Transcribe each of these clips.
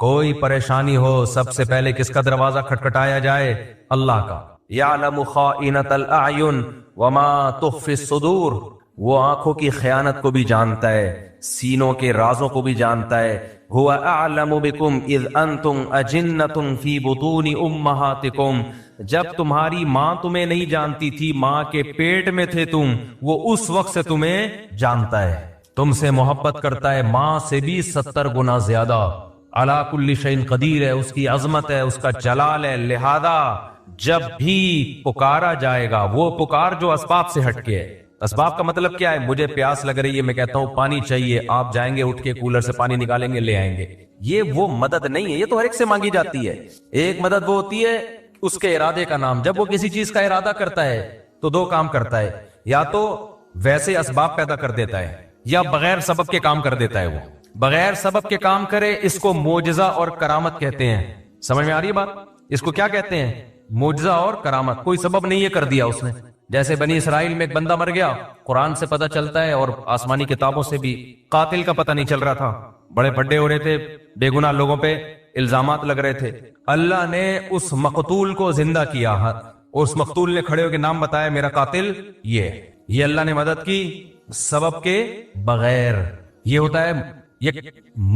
کوئی پریشانی ہو سب سے پہلے کس کا دروازہ کھٹکھٹایا جائے؟ اللہ کا۔ یعلم خائنۃ الاعین وما تخفی الصدور، وہ آنکھوں کی خیانت کو بھی جانتا ہے، سینوں کے رازوں کو بھی جانتا ہے۔ هو اعلم بکم اذ انتم اجنۃ فی بطون امہاتکم، جب تمہاری ماں تمہیں نہیں جانتی تھی، ماں کے پیٹ میں تھے تم، وہ اس وقت سے تمہیں جانتا ہے، تم سے محبت کرتا ہے ماں سے بھی 70 گنا زیادہ۔ علی کل شیء قدیر ہے، اس کی عظمت ہے، اس کا جلال ہے، لہذا جب بھی پکارا جائے گا، وہ پکار جو اسباب سے ہٹ کے ہے۔ اسباب کا مطلب کیا ہے؟ مجھے پیاس لگ رہی ہے، میں کہتا ہوں پانی چاہیے، آپ جائیں گے اٹھ کے کولر سے پانی نکالیں گے لے آئیں گے، یہ وہ مدد نہیں ہے، یہ تو ہر ایک سے مانگی جاتی ہے۔ ایک مدد وہ ہوتی ہے اس کے ارادے کا نام، جب وہ کسی چیز کا ارادہ کرتا ہے تو دو کام کرتا ہے، یا تو ویسے اسباب پیدا کر دیتا ہے یا بغیر سبب کے کام کر دیتا ہے۔ وہ بغیر سبب کے کام کرے، اس کو معجزہ اور کرامت کہتے ہیں۔ سمجھ میں آ رہی ہے بات؟ اس کو کیا کہتے ہیں؟ معجزہ اور کرامت۔ کوئی سبب نہیں ہے، کر دیا اس نے۔ جیسے بنی اسرائیل میں ایک بندہ مر گیا، قرآن سے پتہ چلتا ہے اور آسمانی کتابوں سے بھی، قاتل کا پتہ نہیں چل رہا تھا، بڑے بڑے ہو رہے تھے، بے گناہ لوگوں پہ الزامات لگ رہے تھے، اللہ نے اس مقتول کو زندہ کیا، اس مقتول نے کھڑے ہو کے نام بتایا میرا قاتل یہ اللہ نے مدد کی سبب کے بغیر۔ یہ ہوتا ہے یہ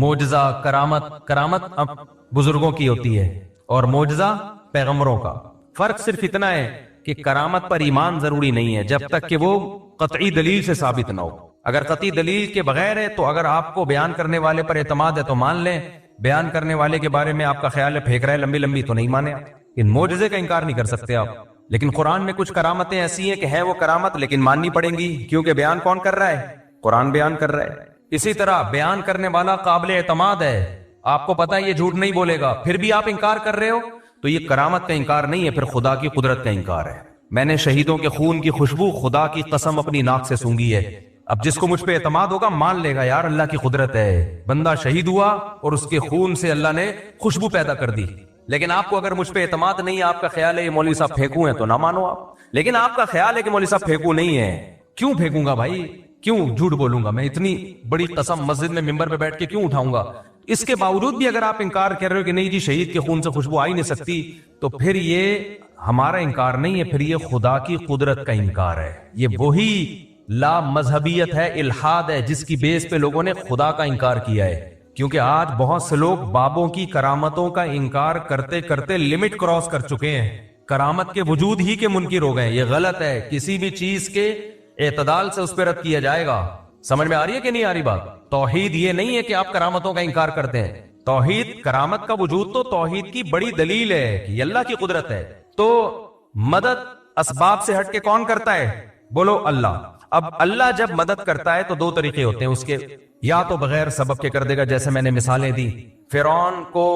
معجزہ کرامت۔ کرامت اب بزرگوں کی ہوتی ہے اور معجزہ پیغمبروں کا۔ فرق صرف اتنا ہے کہ کرامت پر ایمان ضروری نہیں ہے جب تک کہ وہ قطعی دلیل سے ثابت نہ ہو۔ اگر قطعی دلیل کے بغیر ہے تو اگر آپ کو بیان کرنے والے پر اعتماد ہے تو مان لیں، بیان کرنے والے کے بارے میں آپ کا خیال ہے پھینک رہا ہے لمبی لمبی، تو نہیں مانے۔ ان معجزے کا انکار نہیں کر سکتے آپ، لیکن قرآن میں کچھ کرامتیں ایسی ہیں کہ ہیں وہ کرامت لیکن ماننی پڑیں گی، کیونکہ بیان کون کر رہا ہے؟ قرآن بیان کر رہا ہے۔ اسی طرح بیان کرنے والا قابل اعتماد ہے، آپ کو پتا ہے یہ جھوٹ نہیں بولے گا، پھر بھی آپ انکار کر رہے ہو، تو یہ کرامت کا انکار نہیں ہے، پھر خدا کی قدرت کا انکار ہے۔ میں نے شہیدوں کے خون کی خوشبو خدا کی قسم اپنی ناک سے سونگھی ہے۔ اب جس کو مجھ پہ اعتماد ہوگا مان لے گا یار اللہ کی قدرت ہے، بندہ شہید ہوا اور اس کے خون سے اللہ نے خوشبو پیدا کر دی۔ لیکن آپ کو اگر مجھ پہ اعتماد نہیں ہے، آپ کا خیال ہے یہ مولوی صاحب پھینکو ہیں، تو نہ مانو آپ۔ لیکن آپ کا خیال ہے کہ مولوی صاحب پھینکو نہیں ہے، کیوں پھینکوں گا بھائی؟ کیوں جھوٹ بولوں گا میں؟ اتنی بڑی قسم مسجد میں ممبر پہ بیٹھ کے کیوں اٹھاؤں گا؟ اس کے باوجود بھی اگر آپ انکار کر رہے ہو کہ نہیں جی شہید کے خون سے خوشبو آ ہی نہیں سکتی، تو پھر یہ ہمارا انکار نہیں ہے، پھر یہ خدا کی قدرت کا انکار ہے۔ یہ وہی لا مذہبیت ہے، الحاد ہے، جس کی بیس پہ لوگوں نے خدا کا انکار کیا ہے۔ کیونکہ آج بہت سے لوگ بابوں کی کرامتوں کا انکار کرتے کرتے لمٹ کراس کر چکے ہیں، کرامت کے وجود ہی کے منکر ہو گئے۔ یہ غلط ہے، کسی بھی چیز کے اعتدال سے اس پہ رد کیا جائے گا۔ سمجھ میں آ رہی ہے کہ نہیں آ رہی بات؟ توحید یہ نہیں ہے کہ آپ کرامتوں کا انکار کرتے ہیں، توحید کرامت کا وجود تو توحید کی بڑی دلیل ہے کہ یہ اللہ کی قدرت ہے۔ تو مدد اسباب سے ہٹ کے کون کرتا ہے؟ بولو اللہ۔ اب اللہ جب مدد کرتا ہے تو دو طریقے ہوتے ہیں اس کے، یا تو بغیر سبب کے کر دے گا، جیسے میں نے مثالیں دی، فرعون کو،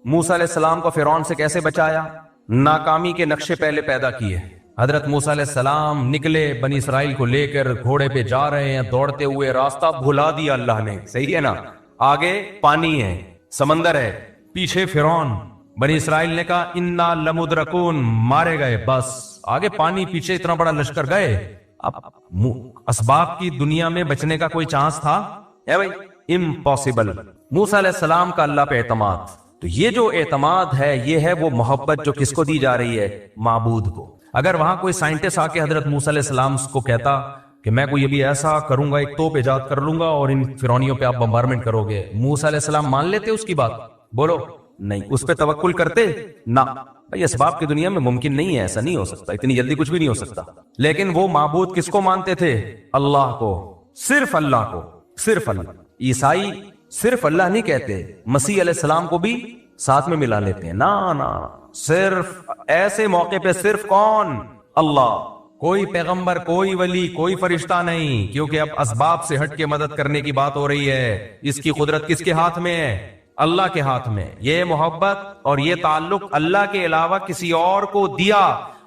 موسیٰ علیہ السلام کو فرعون سے کیسے بچایا؟ ناکامی کے نقشے پہلے پیدا کیے۔ حضرت موسیٰ علیہ السلام نکلے بنی اسرائیل کو لے کر، گھوڑے پہ جا رہے ہیں دوڑتے ہوئے، راستہ بھلا دیا اللہ نے، صحیح ہے نا؟ آگے پانی ہے، سمندر ہے، پیچھے فرعون، بنی اسرائیل نے کہا انا لمدرکون، مارے گئے، بس آگے پانی، پیچھے اتنا بڑا لشکر گئے۔ اب اسباب کی دنیا میں بچنے کا کوئی چانس تھا؟ ہے بھائی؟ امپاسبل۔ موسیٰ علیہ السلام کا اللہ پہ اعتماد، تو یہ جو اعتماد ہے یہ ہے وہ محبت جو کس کو دی جا رہی ہے؟ معبود کو۔ اگر وہاں کوئی سائنٹسٹ آ کے حضرت موسیٰ علیہ السلام کو کہتا کہ میں کوئی ابھی ایسا کروں گا، ایک توپ ایجاد کر لوں گا اور ان فرعونیوں پہ آپ بمبارمنٹ کرو گے، موسیٰ علیہ السلام مان لیتے اس کی بات؟ بولو نہیں۔ اس پہ توکل کرتے؟ نہ بھائی، اسباب کی دنیا میں ممکن نہیں ہے، ایسا نہیں ہو سکتا، اتنی جلدی کچھ بھی نہیں ہو سکتا۔ لیکن وہ معبود کس کو مانتے تھے؟ اللہ کو، صرف اللہ کو، صرف اللہ۔ عیسائی صرف اللہ نہیں کہتے، مسیح علیہ السلام کو بھی ساتھ میں ملا لیتے ہیں، نا صرف ایسے موقع پہ صرف کون؟ اللہ۔ کوئی پیغمبر، کوئی ولی، کوئی فرشتہ نہیں، کیونکہ اب اسباب سے ہٹ کے مدد کرنے کی بات ہو رہی ہے۔ اس کی قدرت کس کے ہاتھ میں ہے؟ اللہ کے ہاتھ میں۔ یہ محبت اور یہ تعلق اللہ کے علاوہ کسی اور کو دیا،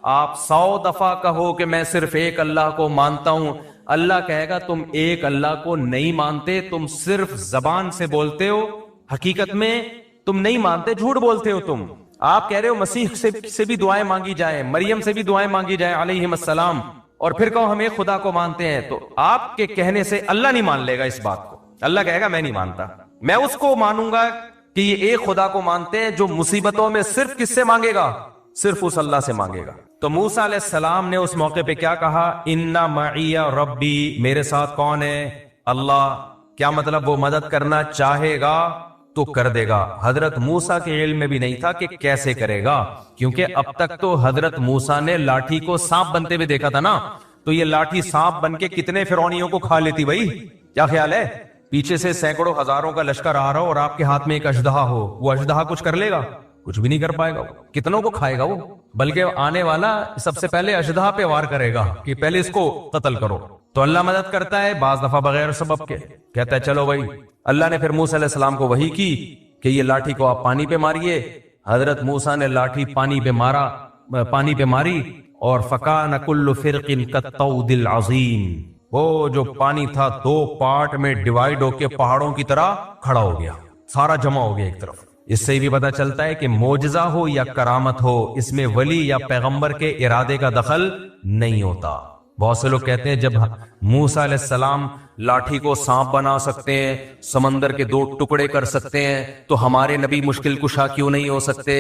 آپ 100 دفعہ کہو کہ میں صرف ایک اللہ کو مانتا ہوں، اللہ کہے گا تم ایک اللہ کو نہیں مانتے، تم صرف زبان سے بولتے ہو، حقیقت میں تم نہیں مانتے، جھوٹ بولتے ہو تم۔ آپ کہہ رہے ہو مسیح سے بھی دعائیں مانگی جائیں، مریم سے بھی دعائیں مانگی جائیں علیہم السلام، اور پھر کہو ہم ایک خدا کو مانتے ہیں، تو آپ کے کہنے سے اللہ نہیں مان لے گا اس بات کو۔ اللہ کہے گا میں نہیں مانتا، میں اس کو مانوں گا کہ یہ ایک خدا کو مانتے ہیں جو مصیبتوں میں صرف کس سے مانگے گا؟ صرف اس اللہ سے مانگے گا. تو موسیٰ علیہ السلام نے اس موقع پہ کیا کہا؟ اِنَّ مَعِيَ رَبِّي، میرے ساتھ کون ہے؟ اللہ. کیا مطلب؟ وہ مدد کرنا چاہے گا تو کر دے گا. حضرت موسیٰ کے علم میں بھی نہیں تھا کہ کیسے کرے گا، کیونکہ اب تک تو حضرت موسیٰ نے لاٹھی کو سانپ بنتے ہوئے دیکھا تھا نا. تو یہ لاٹھی سانپ بن کے کتنے فرعونیوں کو کھا لیتی بھائی؟ کیا خیال ہے؟ پیچھے سے سینکڑوں ہزاروں کا لشکر آ رہا ہو اور آپ کے ہاتھ میں ایک اژدہا ہو، وہ اژدہا کچھ کر لے گا؟ کچھ بھی نہیں کر پائے گا. کتنوں کو کھائے گا وہ؟ بلکہ آنے والا سب سے پہلے اژدہا پہ وار کرے گا کہ پہلے اس کو قتل کرو. تو اللہ مدد کرتا ہے بعض دفعہ بغیر سبب کے. کہتا ہے چلو بھائی. اللہ نے پھر موسیٰ علیہ السلام کو وحی کی کہ یہ لاٹھی کو آپ پانی پہ ماریے. حضرت موسیٰ نے لاٹھی پانی پہ ماری اور فَكَانَ كُلُّ فِرْقٍ كَالطَّوْدِ الْعَظِيمِ، وہ جو پانی تھا 2 پارٹ میں ڈیوائیڈ ہو کے پہاڑوں کی طرح کھڑا ہو گیا، سارا جمع ہو گیا ایک طرف. اس سے بھی پتا چلتا ہے کہ معجزہ ہو یا کرامت ہو، اس میں ولی یا پیغمبر کے ارادے کا دخل نہیں ہوتا. بہت سے لوگ کہتے ہیں جب موسیٰ علیہ السلام لاٹھی کو سانپ بنا سکتے ہیں، سمندر کے 2 ٹکڑے کر سکتے ہیں، تو ہمارے نبی مشکل کشا کیوں نہیں ہو سکتے؟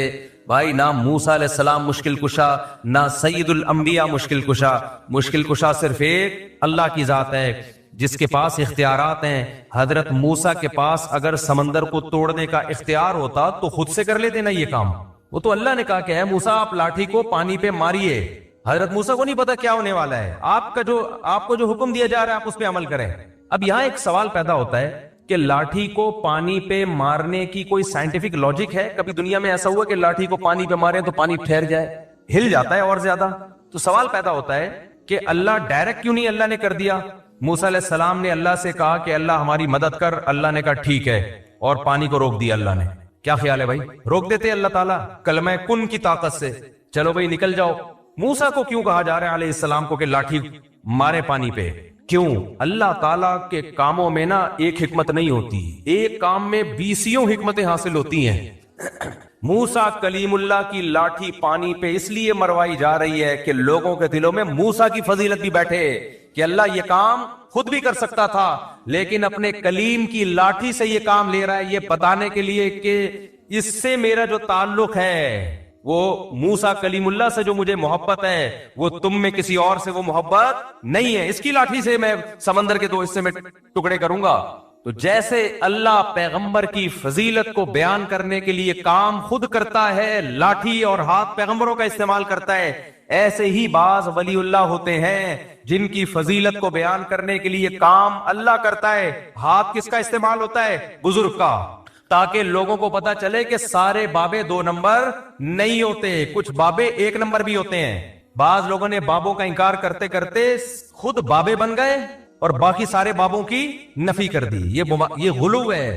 بھائی نہ موسیٰ علیہ السلام مشکل کشا، نہ سید الانبیاء مشکل کشا. مشکل کشا صرف ایک اللہ کی ذات ہے جس کے پاس اختیارات ہیں. حضرت موسیٰ کے پاس اگر سمندر کو توڑنے کا اختیار ہوتا تو خود سے کر لیتے نا یہ کام. وہ تو اللہ نے کہا کہ اے موسیٰ آپ لاٹھی کو پانی پہ ماریے. حضرت موسیٰ کو نہیں پتا کیا ہونے والا ہے. آپ کو جو حکم دیا جا رہا ہے آپ اس پہ عمل کریں. اب یہاں ایک سوال پیدا ہوتا ہے کہ لاٹھی کو پانی پہ مارنے کی کوئی سائنٹیفک لاجک ہے؟ کبھی دنیا میں ایسا ہوا کہ لاٹھی کو پانی پہ مارے تو پانی ٹھہر جائے؟ ہل جاتا ہے اور زیادہ. تو سوال پیدا ہوتا ہے کہ اللہ ڈائریکٹ کیوں نہیں اللہ نے کر دیا؟ موسیٰ علیہ السلام نے اللہ سے کہا کہ اللہ ہماری مدد کر. اللہ نے کہا ٹھیک ہے، اور پانی کو روک دیا اللہ نے. کیا خیال ہے بھائی؟ روک دیتے اللہ تعالیٰ کلمہ کن کی طاقت سے. چلو بھائی نکل جاؤ. موسیٰ کو کیوں کہا جا رہا ہے علیہ السلام کو کہ لاٹھی مارے پانی پہ؟ کیوں؟ اللہ تعالیٰ کے کاموں میں نا ایک حکمت نہیں ہوتی، ایک کام میں 20 حکمتیں حاصل ہوتی ہیں. موسیٰ کلیم اللہ کی لاٹھی پانی پہ اس لیے مروائی جا رہی ہے کہ لوگوں کے دلوں میں موسیٰ کی فضیلت بھی بیٹھے کہ اللہ یہ کام خود بھی کر سکتا تھا لیکن اپنے کلیم کی لاٹھی سے یہ کام لے رہا ہے، یہ بتانے کے لیے کہ اس سے میرا جو تعلق ہے، وہ موسیٰ کلیم اللہ سے جو مجھے محبت ہے، وہ تم میں کسی اور سے وہ محبت نہیں ہے. اس کی لاٹھی سے میں سمندر کے 2 حصے میں ٹکڑے کروں گا. تو جیسے اللہ پیغمبر کی فضیلت کو بیان کرنے کے لیے کام خود کرتا ہے، لاٹھی اور ہاتھ پیغمبروں کا استعمال کرتا ہے، ایسے ہی بعض ولی اللہ ہوتے ہیں جن کی فضیلت کو بیان کرنے کے لیے کام اللہ کرتا ہے. ہاتھ کس کا استعمال ہوتا ہے؟ بزرگ کا، تاکہ لوگوں کو پتا چلے کہ سارے بابے 2 نمبر نہیں ہوتے، کچھ بابے 1 نمبر بھی ہوتے ہیں. بعض لوگوں نے بابوں کا انکار کرتے کرتے خود بابے بن گئے اور باقی سارے بابوں کی نفی کر دی. یہ غلو ہے.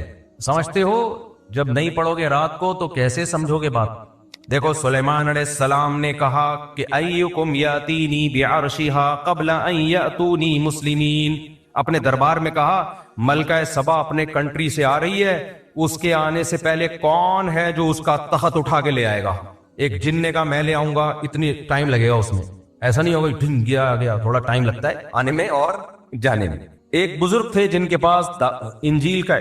سمجھتے ہو؟ جب نہیں پڑھو گے رات کو تو کیسے سمجھو گے بات؟ دیکھو سلیمان علیہ السلام نے کہا کہ ایکم یاتینی بعرشہا قبل ان یاتونی مسلمین. اپنے دربار میں کہا ملکہ سبا اپنے کنٹری سے آ رہی ہے، اس کے آنے سے پہلے کون ہے جو اس کا تخت اٹھا کے لے آئے گا؟ ایک جن نے کہا میں لے آؤں گا، اتنی ٹائم لگے گا اس میں. ایسا نہیں ہوگا ڈھن گیا تھوڑا ٹائم لگتا ہے آنے میں اور جانے میں. ایک بزرگ تھے جن کے پاس انجیل کا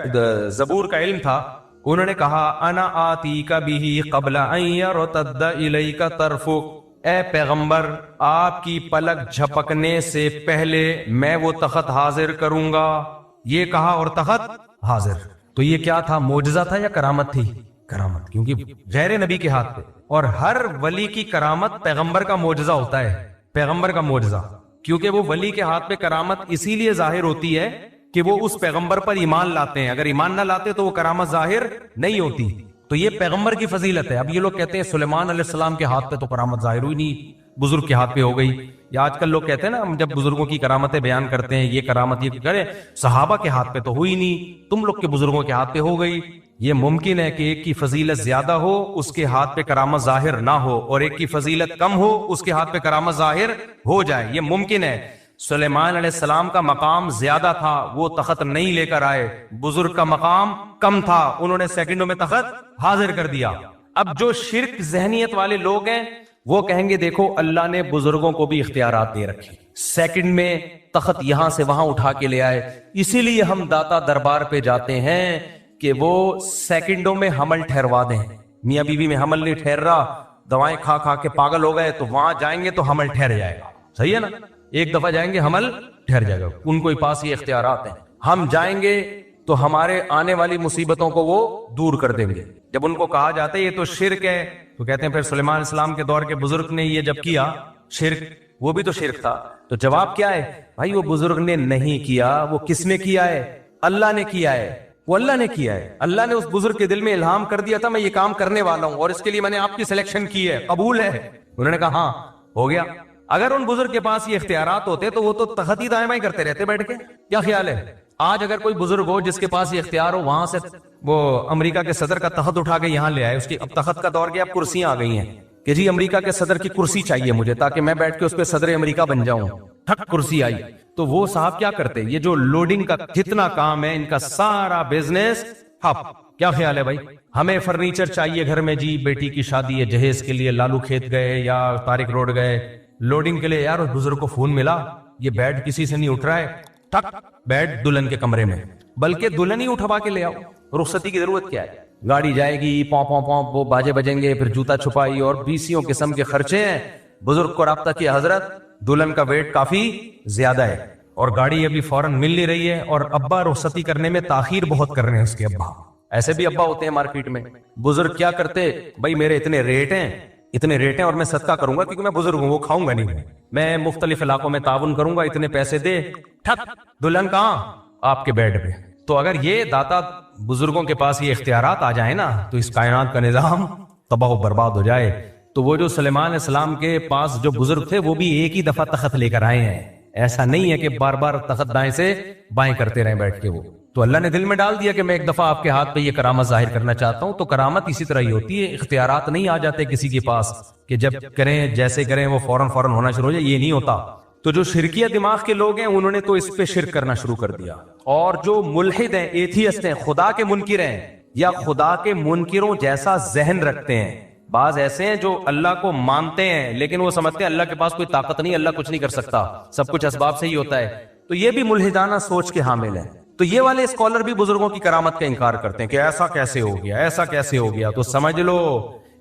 زبور کا علم تھا. انہوں نے کہا انا آتیک بہ قبل ان یرتد الیک طرفک. اے پیغمبر آپ کی پلک جھپکنے سے پہلے میں وہ تخت حاضر کروں گا. یہ کہا اور تخت حاضر. تو یہ کیا تھا؟ معجزہ تھا یا کرامت تھی؟ کرامت، کیونکہ غیر نبی کے ہاتھ پہ. اور ہر ولی کی کرامت پیغمبر کا معجزہ ہوتا ہے. پیغمبر کا معجزہ، کیونکہ وہ ولی کے ہاتھ پہ کرامت اسی لیے ظاہر ہوتی ہے کہ وہ اس پیغمبر پر ایمان لاتے ہیں. اگر ایمان نہ لاتے تو وہ کرامت ظاہر نہیں ہوتی. تو یہ پیغمبر کی فضیلت ہے. اب یہ لوگ کہتے ہیں سلیمان علیہ السلام کے ہاتھ پہ تو کرامت ظاہر ہوئی نہیں، بزرگ کے ہاتھ پہ ہو گئی. یا آج کل لوگ کہتے ہیں نا ہم جب بزرگوں کی کرامتیں بیان کرتے ہیں، یہ کرامت یہ کرے، صحابہ کے ہاتھ پہ تو ہوئی نہیں، تم لوگ کے بزرگوں کے ہاتھ پہ ہو گئی. یہ ممکن ہے کہ ایک کی فضیلت زیادہ ہو اس کے ہاتھ پہ کرامت ظاہر نہ ہو، اور ایک کی فضیلت کم ہو اس کے ہاتھ پہ کرامت ظاہر ہو جائے. یہ ممکن ہے. سلیمان علیہ السلام کا مقام زیادہ تھا، وہ تخت نہیں لے کر آئے. بزرگ کا مقام کم تھا، انہوں نے سیکنڈوں میں تخت حاضر کر دیا. اب جو شرک ذہنیت والے لوگ ہیں وہ کہیں گے دیکھو اللہ نے بزرگوں کو بھی اختیارات دے رکھے، سیکنڈ میں تخت یہاں سے وہاں اٹھا کے لے آئے. اسی لیے ہم داتا دربار پہ جاتے ہیں کہ وہ سیکنڈوں میں حمل ٹھہروا دیں. میاں بیوی میں حمل نہیں ٹھہر رہا, دوائیں کھا کھا کے پاگل ہو گئے, تو وہاں جائیں گے تو حمل ٹھہر جائے گا. صحیح ہے نا, ایک دفعہ جائیں گے حمل ٹھہر جائے گا. ان کو پاس یہ اختیارات ہیں. ہم جائیں گے تو ہمارے آنے والی مصیبتوں کو وہ دور کر دیں گے. جب ان کو کہا جاتا ہے یہ تو شرک ہے, تو کہتے ہیں پھر سلیمان علیہ السلام کے دور کے بزرگ نے یہ جب کیا شرک, وہ بھی تو شرک تھا. تو جواب کیا ہے بھائی, وہ بزرگ نے نہیں کیا, وہ کس نے کیا ہے؟ اللہ نے کیا ہے. وہ اللہ نے کیا ہے. اللہ نے اس بزرگ کے دل میں الہام کر دیا تھا میں یہ کام کرنے والا ہوں, اور اس کے لیے میں نے آپ کی سلیکشن کی ہے, قبول ہے. انہوں نے کہا ہاں ہو گیا. اگر ان بزرگ کے پاس یہ اختیارات ہوتے تو وہ تو تخت ہی دائیں بائیں کرتے رہتے بیٹھ کے. کیا خیال ہے آج اگر کوئی بزرگ ہو جس کے پاس یہ اختیار ہو, وہاں سے وہ امریکہ کے صدر کا تخت اٹھا کے یہاں لے آئے, اس کی اب تخت کا دور گیا, اب کرسیاں آ گئی ہیں کہ جی امریکہ کے صدر کی کرسی چاہیے مجھے تاکہ میں بیٹھ کے اس پہ صدر امریکہ بن جاؤں, ٹھک کرسی آئی. تو وہ صاحب کیا کرتے, یہ جو لوڈنگ کا جتنا کام ہے ان کا سارا بزنس ہپ. کیا خیال ہے بھائی, ہمیں فرنیچر چاہیے گھر میں, جی بیٹی کی شادی ہے, جہیز کے لیے لالو کھیت گئے یا طارق روڈ گئے لوڈنگ کے لیے, یار اس بزرگ کو فون ملا یہ بیڈ کسی سے نہیں اٹھ رہا ہے, ٹھک بیڈ دلہن کے کمرے میں, بلکہ دلہن ہی اٹھوا کے لے آؤ. رخصتی کی ضرورت کیا ہے, گاڑی جائے گی پوں پوں پوں, وہ باجے بجیں گے, پھر جوتا چھپائی اور 20 قسم کے خرچے ہیں. بزرگ کو رابطہ کیا حضرت, دلہن کا ویٹ کافی زیادہ ہے اور گاڑی ابھی فوراً مل نہیں رہی ہے, اور ابا رخصتی کرنے میں تاخیر بہت کر رہے ہیں اس کے ابا. ایسے بھی ابا ہوتے ہیں مارکیٹ میں. بزرگ کیا کرتے, بھائی میرے اتنے ریٹ ہیں اور میں صدقہ کروں گا کیونکہ میں بزرگ ہوں, وہ کھاؤں گا نہیں, میں مختلف علاقوں میں تعاون کروں گا, اتنے پیسے دے, ٹھک دلہن کہاں, آپ کے بیڈ پہ. تو اگر یہ داتا بزرگوں کے پاس یہ اختیارات آ جائیں نا, تو اس کائنات کا نظام تباہ و برباد ہو جائے. تو وہ جو سلیمان علیہ السلام کے پاس جو بزرگ تھے وہ بھی ایک ہی دفعہ تخت لے کر آئے ہیں. ایسا نہیں ہے کہ بار بار تخت دائیں سے بائیں کرتے رہیں بیٹھ کے. وہ تو اللہ نے دل میں ڈال دیا کہ میں ایک دفعہ آپ کے ہاتھ پہ یہ کرامت ظاہر کرنا چاہتا ہوں. تو کرامت اسی طرح ہی ہوتی ہے, اختیارات نہیں آ جاتے کسی کے پاس کہ جب کریں جیسے کریں وہ فوراً ہونا شروع ہو جائے, یہ نہیں ہوتا. تو جو شرکیہ دماغ کے لوگ ہیں انہوں نے تو اس پہ شرک کرنا شروع کر دیا. اور جو ملحد ہیں, ایتھیسٹ ہیں, خدا کے منکر ہیں یا خدا کے منکروں جیسا ذہن رکھتے ہیں, بعض ایسے ہیں جو اللہ کو مانتے ہیں لیکن وہ سمجھتے ہیں اللہ کے پاس کوئی طاقت نہیں, اللہ کچھ نہیں کر سکتا, سب کچھ اسباب سے ہی ہوتا ہے. تو یہ بھی ملحدانہ سوچ کے حامل ہیں. تو یہ والے اسکالر بھی بزرگوں کی کرامت کا انکار کرتے ہیں کہ ایسا کیسے ہو گیا, ایسا کیسے ہو گیا. تو سمجھ لو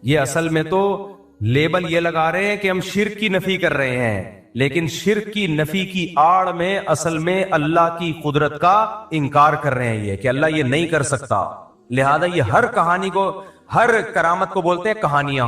یہ اصل میں تو لیبل یہ لگا رہے ہیں کہ ہم شرک کی نفی کر رہے ہیں, لیکن شرک کی نفی کی آڑ میں اصل میں اللہ کی قدرت کا انکار کر رہے ہیں, یہ کہ اللہ یہ نہیں کر سکتا. لہذا یہ ہر کہانی کو, ہر کرامت کو بولتے ہیں کہانیاں.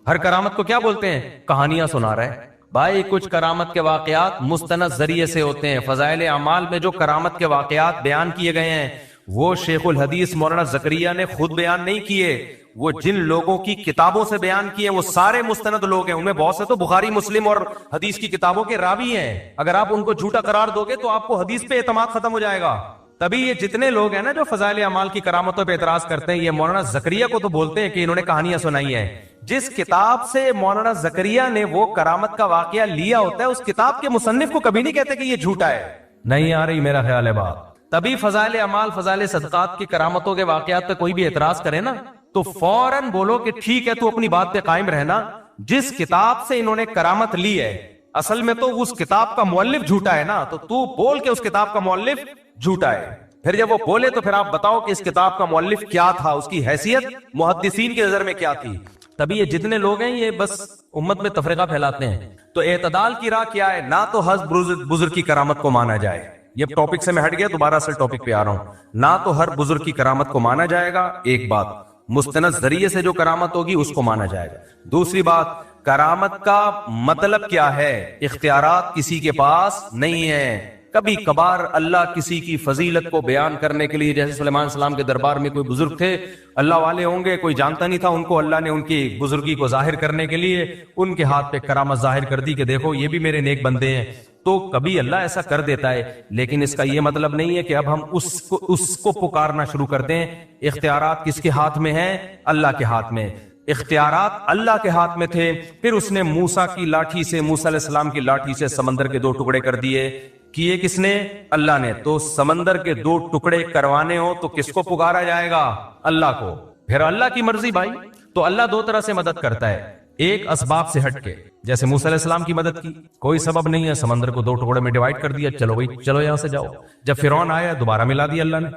ہر کرامت کو کیا بولتے ہیں, کہانیاں سنا رہے ہیں. بھائی کچھ کرامت کے واقعات مستند ذریعے سے ہوتے ہیں. فضائل اعمال میں جو کرامت کے واقعات بیان کیے گئے ہیں وہ شیخ الحدیث مولانا زکریہ نے خود بیان نہیں کیے, وہ جن لوگوں کی کتابوں سے بیان کیے وہ سارے مستند لوگ ہیں. ان میں بہت سے تو بخاری مسلم اور حدیث کی کتابوں کے راوی ہیں. اگر آپ ان کو جھوٹا قرار دو گے تو آپ کو حدیث پہ اعتماد ختم ہو جائے گا. تبھی یہ جتنے لوگ ہیں نا جو فضائل اعمال کی کرامتوں پہ اعتراض کرتے ہیں, یہ مولانا زکریہ کو تو بولتے ہیں کہ انہوں نے کہانیاں سنائی ہیں. جس کتاب سے مولانا زکریہ نے وہ کرامت کا واقعہ لیا ہوتا ہے اس کتاب کے مصنف کو کبھی نہیں کہتے کہ یہ جھوٹا ہے. نہیں آ رہی میرا خیال ہے بات. تبھی فضائل اعمال, فضائل صدقات کی کرامتوں کے واقعات پہ کوئی بھی اعتراض کرے نا تو فوراً بولو کہ ٹھیک ہے تو اپنی بات پہ قائم رہنا. جس کتاب سے انہوں نے کرامت لی ہے اصل میں تو اس کتاب کا مؤلف جھوٹا ہے نا, تو بول کے اس کتاب کا مؤلف جھوٹا ہے. پھر جب وہ بولے تو پھر آپ بتاؤ کہ اس کتاب کا مؤلف کیا تھا, اس کی حیثیت محدثین کی نظر میں کیا تھی. تبھی یہ جتنے لوگ ہیں یہ بس امت میں تفریقہ پھیلاتے ہیں. تو اعتدال کی راہ کیا ہے, نہ تو ہر بزرگ کی کرامت کو مانا جائے. یہ ٹاپک سے میں ہٹ گیا, دوبارہ اصل ٹاپک پہ آ رہا ہوں. نہ تو ہر بزرگ کی کرامت کو مانا جائے گا, ایک بات. مستند ذریعے سے جو کرامت ہوگی اس کو مانا جائے گا. دوسری بات, کرامت کا مطلب کیا ہے, اختیارات کسی کے پاس نہیں ہے. کبھی کبھار اللہ کسی کی فضیلت کو بیان کرنے کے لیے, جیسے سلیمان علیہ السلام کے دربار میں کوئی بزرگ تھے, اللہ والے ہوں گے, کوئی جانتا نہیں تھا ان کو, اللہ نے ان کی بزرگی کو ظاہر کرنے کے لیے ان کے ہاتھ پہ کرامت ظاہر کر دی کہ دیکھو یہ بھی میرے نیک بندے ہیں. تو کبھی اللہ ایسا کر دیتا ہے, لیکن اس کا یہ مطلب نہیں ہے کہ اب ہم اس کو پکارنا شروع کر دیں. اختیارات کس کے ہاتھ میں ہیں, اللہ کے ہاتھ میں. اختیارات اللہ کے ہاتھ میں تھے, پھر اس نے موسیٰ کی لاٹھی سے, موسیٰ علیہ السلام کی لاٹھی سے سمندر کے 2 ٹکڑے کر دیے. کیے کس نے, اللہ نے. تو سمندر کے 2 ٹکڑے کروانے ہو تو کس کو پکارا جائے گا, اللہ کو. پھر اللہ کی مرضی بھائی. تو اللہ 2 طرح سے مدد کرتا ہے, ایک اسباب سے ہٹ کے, جیسے موسیٰ علیہ السلام کی مدد کی, کوئی سبب نہیں ہے, سمندر کو 2 ٹکڑے میں ڈیوائڈ کر دیا, چلو بھائی چلو یہاں سے جاؤ. جب فرعون آیا دوبارہ ملا دیا اللہ نے.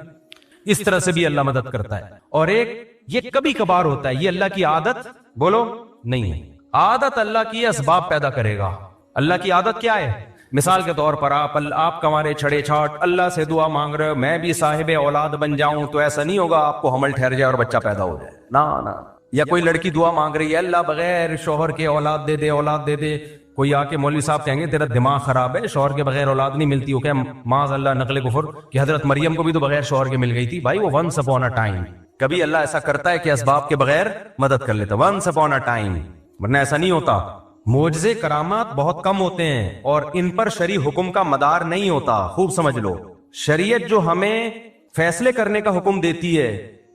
اس طرح سے بھی اللہ مدد کرتا ہے. اور ایک یہ کبھی کبھار ہوتا ہے, یہ اللہ کی عادت بولو نہیں ہے. عادت اللہ کی اسباب پیدا کرے گا. اللہ کی عادت کیا ہے؟ مثال کے طور پر آپ کمارے چھڑے چھاٹ اللہ سے دعا مانگ رہے ہو میں بھی صاحب اولاد بن جاؤں, تو ایسا نہیں ہوگا آپ کو حمل ٹھہر جائے اور بچہ پیدا ہو جائے. نہ. یا کوئی لڑکی دعا مانگ رہی ہے اللہ بغیر شوہر کے اولاد دے دے, اولاد دے دے. کوئی آ کے مولوی صاحب کہیں گے تیرا دماغ خراب ہے, شوہر کے بغیر اولاد نہیں ملتی. ہو کہ معاذ اللہ نقل کفر کہ حضرت مریم کو بھی تو بغیر شوہر کے مل گئی تھی. بھائی وہ ونس اپون اے ٹائم, کبھی اللہ ایسا کرتا ہے کہ اسباب کے بغیر مدد کر لیتا, ونس اپون اے ٹائم, ورنہ ایسا نہیں ہوتا. معجزے کرامات بہت کم ہوتے ہیں اور ان پر شرعی حکم کا مدار نہیں ہوتا. خوب سمجھ لو, شریعت جو ہمیں فیصلے کرنے کا حکم دیتی ہے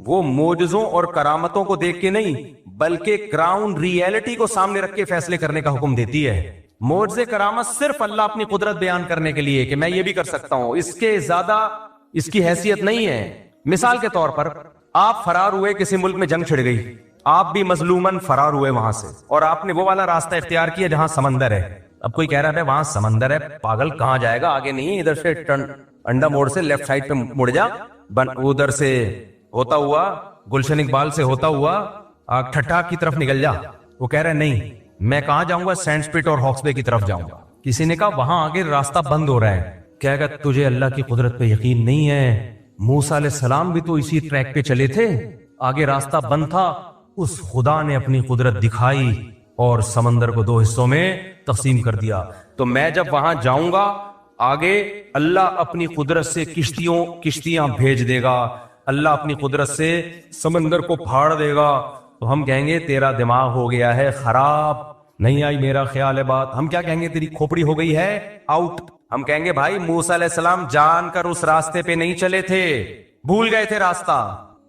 وہ معجزوں اور کرامتوں کو دیکھ کے نہیں بلکہ گراؤنڈ ریئلٹی کو سامنے رکھ کے فیصلے کرنے کا حکم دیتی ہے. معجزے کرامت صرف اللہ اپنی قدرت بیان کرنے کے لیے کہ میں یہ بھی کر سکتا ہوں, اس کے زیادہ اس کی حیثیت نہیں ہے. مثال کے طور پر آپ فرار ہوئے, کسی ملک میں جنگ چھڑ گئی, آپ بھی مظلومن فرار ہوئے وہاں سے, اور آپ نے وہ والا راستہ اختیار کیا جہاں سمندر ہے. اب کوئی کہہ رہا ہے وہاں سمندر ہے, پاگل کہاں جائے گا, آگے نہیں, ادھر سے انڈا موڑ سے لیفٹ سائڈ پہ مڑ جا, ادھر سے ہوتا ہوا گلشن اقبال سے ہوتا ہوا ٹھٹھا کی طرف نکل جا. وہ کہہ رہے نہیں میں کہاں جاؤں گا, سینڈ سپٹ اور ہاکس بے کی طرف جاؤں گا. کسی نے کہا وہاں آگے راستہ بند ہو رہا ہے. کہے گا تجھے اللہ کی قدرت پہ یقین نہیں ہے, موسیٰ علیہ السلام بھی تو اسی ٹریک پہ چلے تھے, آگے راستہ بند تھا, اس خدا نے اپنی قدرت دکھائی اور سمندر کو 2 حصوں میں تقسیم کر دیا. تو میں جب وہاں جاؤں گا آگے اللہ اپنی قدرت سے کشتیاں بھیج دے گا, اللہ اپنی قدرت سے سمندر کو پھاڑ دے گا. تو ہم کہیں گے تیرا دماغ ہو گیا ہے خراب, نہیں آئی میرا خیال ہے بات. ہم کیا کہیں گے, تیری کھوپڑی ہو گئی ہے آؤٹ. ہم کہیں گے بھائی موسیٰ علیہ السلام جان کر اس راستے پہ نہیں چلے تھے, بھول گئے تھے راستہ.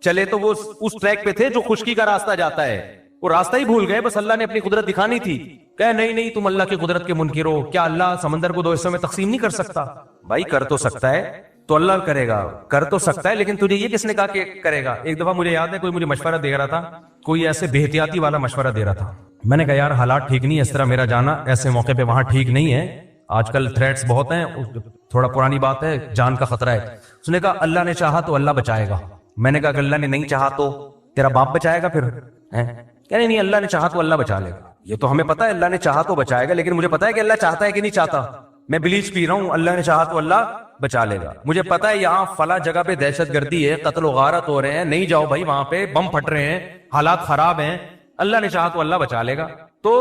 چلے تو وہ اس ٹریک پہ تھے جو خشکی کا راستہ جاتا ہے, وہ راستہ ہی بھول گئے, بس اللہ نے اپنی قدرت دکھانی تھی. کہ نہیں تم اللہ کی قدرت کے منکر ہو, کیا اللہ سمندر کو 2 حصوں میں تقسیم نہیں کر سکتا؟ بھائی کر تو سکتا ہے, تو اللہ کرے گا, کر تو سکتا ہے, لیکن تجھے یہ کس نے کہا کہ کرے گا؟ ایک دفعہ مجھے یاد ہے کوئی مجھے مشورہ دے رہا تھا, کوئی ایسے بے احتیاطی والا مشورہ دے رہا تھا. میں نے کہا یار حالات ٹھیک نہیں ہے, اس طرح میرا جانا ایسے موقع پہ وہاں ٹھیک نہیں ہے, آج کل تھریٹس بہت ہیں, تھوڑا پرانی بات ہے, جان کا خطرہ ہے. اس نے کہا اللہ نے چاہا تو اللہ بچائے گا. میں نے کہا کہ اللہ نے نہیں چاہا تو تیرا باپ بچائے گا پھر؟ کہنے نہیں اللہ نے چاہا تو اللہ بچا لے گا. یہ تو ہمیں پتا ہے اللہ نے چاہا تو بچائے گا, لیکن مجھے پتا ہے کہ اللہ چاہتا ہے کہ نہیں چاہتا. میں بلیچ پی رہا ہوں, اللہ نے چاہا تو اللہ بچا لے گا. مجھے پتا ہے یہاں فلاں جگہ پہ دہشت گردی ہے, قتل و غارت ہو رہے ہیں, نہیں جاؤ بھائی, وہاں پہ بم پھٹ رہے ہیں, حالات خراب ہیں, اللہ نے چاہا تو اللہ بچا لے گا. تو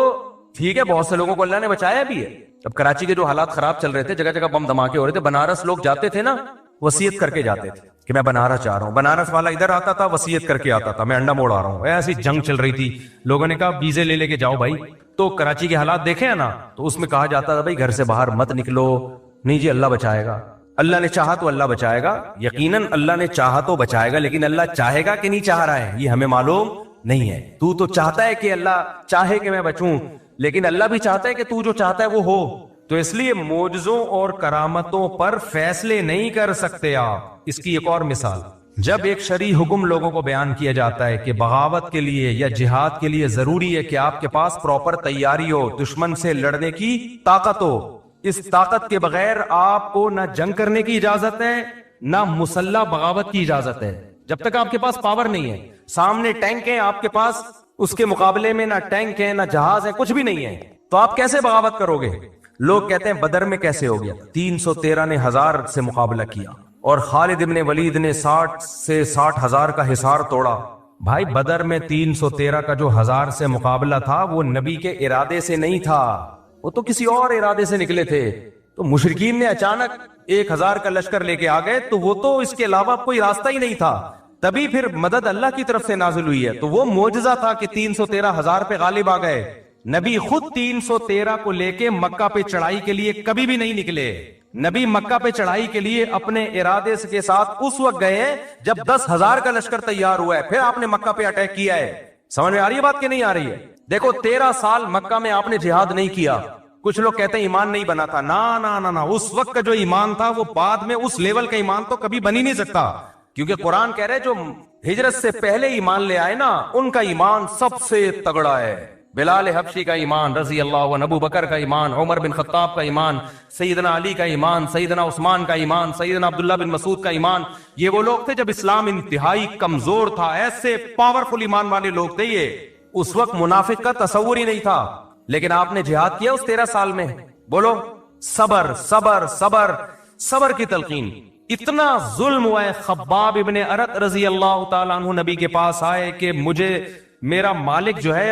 ٹھیک ہے, بہت سے لوگوں کو اللہ نے بچایا بھی ہے. اب کراچی کے جو حالات خراب چل رہے تھے, جگہ جگہ بم دھماکے ہو رہے تھے, بنارس لوگ جاتے تھے نا, وصیت کر کے جاتے تھے کہ میں بنارس جا رہا ہوں. بنارس والا ادھر آتا تھا, وصیت کر کے آتا تھا میں انڈا موڑ آ رہا ہوں. ایسی جنگ چل رہی تھی, لوگوں نے کہا ویزے لے کے جاؤ بھائی. تو کراچی کے حالات دیکھے ہیں نا, تو اس میں کہا جاتا تھا بھائی گھر سے باہر مت نکلو, نہیں جی اللہ بچائے گا. اللہ نے چاہا تو اللہ بچائے گا, یقیناً اللہ نے چاہا تو بچائے گا, لیکن اللہ چاہے گا کہ نہیں چاہ رہا ہے یہ ہمیں معلوم نہیں ہے. تو چاہتا ہے کہ اللہ چاہے کہ میں بچوں, لیکن اللہ بھی چاہتا ہے کہ تو جو چاہتا ہے وہ ہو. تو اس لیے معجزوں اور کرامتوں پر فیصلے نہیں کر سکتے آپ. اس کی ایک اور مثال, جب ایک شرعی حکم لوگوں کو بیان کیا جاتا ہے کہ بغاوت کے لیے یا جہاد کے لیے ضروری ہے کہ آپ کے پاس پراپر تیاری ہو, دشمن سے لڑنے کی طاقت ہو. اس طاقت کے بغیر آپ کو نہ جنگ کرنے کی اجازت ہے نہ مسلح بغاوت کی اجازت ہے. جب تک آپ کے پاس پاور نہیں ہے, سامنے ٹینک ہیں آپ کے پاس, اس کے مقابلے میں نہ ٹینک ہے نہ جہاز ہے, کچھ بھی نہیں ہے, تو آپ کیسے بغاوت کرو گے؟ لوگ کہتے ہیں بدر میں کیسے ہو گیا, 313 نے 1000 سے مقابلہ کیا اور خالد ابن ولید نے 60 سے 60,000 کا حصار توڑا. بھائی بدر میں 313 کا جو 1000 سے مقابلہ تھا وہ نبی کے ارادے سے نہیں تھا, وہ تو کسی اور ارادے سے نکلے تھے. تو مشرکین نے اچانک 1000 کا لشکر لے کے آ گئے, تو وہ تو اس کے علاوہ کوئی راستہ ہی نہیں تھا. تبھی پھر مدد اللہ کی طرف سے نازل ہوئی ہے. تو وہ معجزہ تھا کہ 313,000 پہ غالب آ گئے. نبی خود 313 کو لے کے مکہ پہ چڑھائی کے لیے کبھی بھی نہیں نکلے. نبی مکہ پہ چڑھائی کے لیے اپنے ارادے کے ساتھ اس وقت گئے جب 10,000 کا لشکر تیار ہوا ہے, پھر آپ نے مکہ پہ اٹیک کیا ہے. سمجھ میں آ رہی ہے بات کہ نہیں آ رہی ہے؟ دیکھو 13 سال مکہ میں آپ نے جہاد نہیں کیا. کچھ لوگ کہتے ہیں ایمان نہیں بنا تھا. نا اس وقت کا جو ایمان تھا وہ بعد میں اس لیول کا ایمان تو کبھی بن ہی نہیں سکتا, کیونکہ قرآن کہہ رہے جو ہجرت سے پہلے ایمان لے آئے نا ان کا ایمان سب سے تگڑا ہے. بلال حبشی کا ایمان رضی اللہ عنہ، ابو بکر کا ایمان، عمر بن خطاب کا ایمان، سیدنا علی کا ایمان، سیدنا عثمان کا ایمان، سیدنا عبداللہ بن مسعود کا ایمان. یہ وہ لوگ تھے جب اسلام انتہائی کمزور تھا، ایسے پاورفل ایمان والے لوگ تھے یہ. اس وقت منافق کا تصور ہی نہیں تھا، لیکن آپ نے جہاد کیا اس 13 سال میں. بولو صبر صبر صبر، صبر کی تلقین. اتنا ظلم ہوا ہے. خباب ابن ارت رضی اللہ تعالیٰ عنہ نبی کے پاس آئے کہ مجھے میرا مالک جو ہے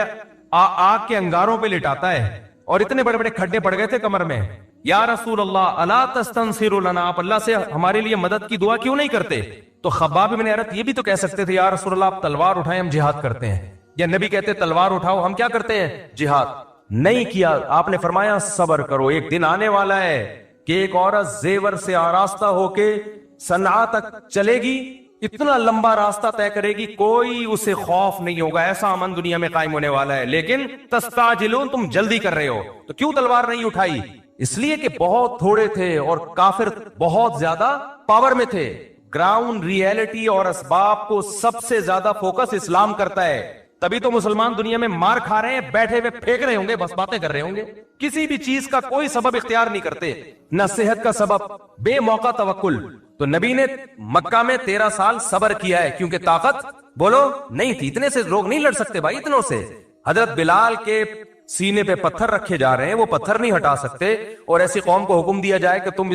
آگ کے انگاروں پہ لٹاتا ہے، اور اتنے بڑے بڑے کھڈے پڑ گئے تھے کمر میں. یا رسول اللہ الا تستنصر لنا، آپ اللہ سے ہمارے لیے مدد کی دعا کیوں نہیں کرتے؟ تو خباب ابن ارت یہ بھی تو کہہ سکتے تھے یا رسول اللہ آپ تلوار اٹھائیں ہم جہاد کرتے ہیں، یا نبی کہتے تلوار اٹھاؤ ہم کیا کرتے ہیں؟ جہاد. نہیں کیا. آپ نے فرمایا صبر کرو، ایک دن آنے والا ہے کہ ایک عورت زیور سے آراستہ ہو کے صنعاء تک چلے گی، اتنا لمبا راستہ طے کرے گی، کوئی اسے خوف نہیں ہوگا. ایسا امن دنیا میں قائم ہونے والا ہے. لیکن تستعجلون، تم جلدی کر رہے ہو. تو کیوں تلوار نہیں اٹھائی؟ اس لیے کہ بہت تھوڑے تھے اور کافر بہت زیادہ پاور میں تھے. گراؤنڈ ریئلٹی اور اسباب کو سب سے زیادہ فوکس اسلام کرتا ہے. تبھی تو مسلمان دنیا میں مار کھا رہے ہیں، بیٹھے ہوئے پھینک رہے ہوں گے، بس باتیں کر رہے ہوں گے، کسی بھی چیز کا کوئی سبب اختیار نہیں کرتے، نہ صحت کا سبب، بے موقع توکل. تو نبی نے مکہ میں 13 سال صبر کیا ہے کیونکہ طاقت بولو نہیں تھی. اتنے سے لوگ نہیں لڑ سکتے بھائی، اتنوں سے. حضرت بلال کے سینے پہ پتھر رکھے جا رہے ہیں، وہ پتھر نہیں ہٹا سکتے، اور ایسی قوم کو حکم دیا جائے کہ تم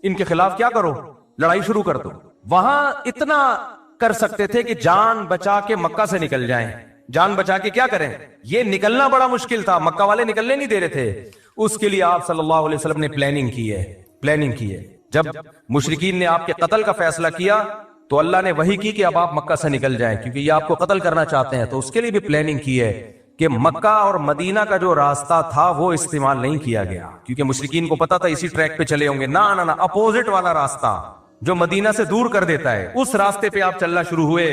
ان کے خلاف کیا کرو، لڑائی شروع کر دو. وہاں اتنا کر سکتے تھے کہ جان بچا کے مکہ سے نکل جائیں. جان بچا کے کیا کریں؟ یہ نکلنا بڑا مشکل تھا، مکہ والے نکلنے نہیں دے رہے تھے. اس کے لیے آپ صلی اللہ علیہ وسلم نے پلاننگ کی ہے. جب مشرکین نے آپ کے قتل کا فیصلہ کیا تو اللہ نے وحی کی کہ اب آپ مکہ سے نکل جائیں کیونکہ یہ آپ کو قتل کرنا چاہتے ہیں. تو اس کے لیے بھی پلاننگ کی ہے کہ مکہ اور مدینہ کا جو راستہ تھا وہ استعمال نہیں کیا گیا کیونکہ مشرکین کو پتا تھا اسی ٹریک پہ چلے ہوں گے. نہ اپوزٹ والا راستہ جو مدینہ سے دور کر دیتا ہے، اس راستے پہ آپ چلنا شروع ہوئے.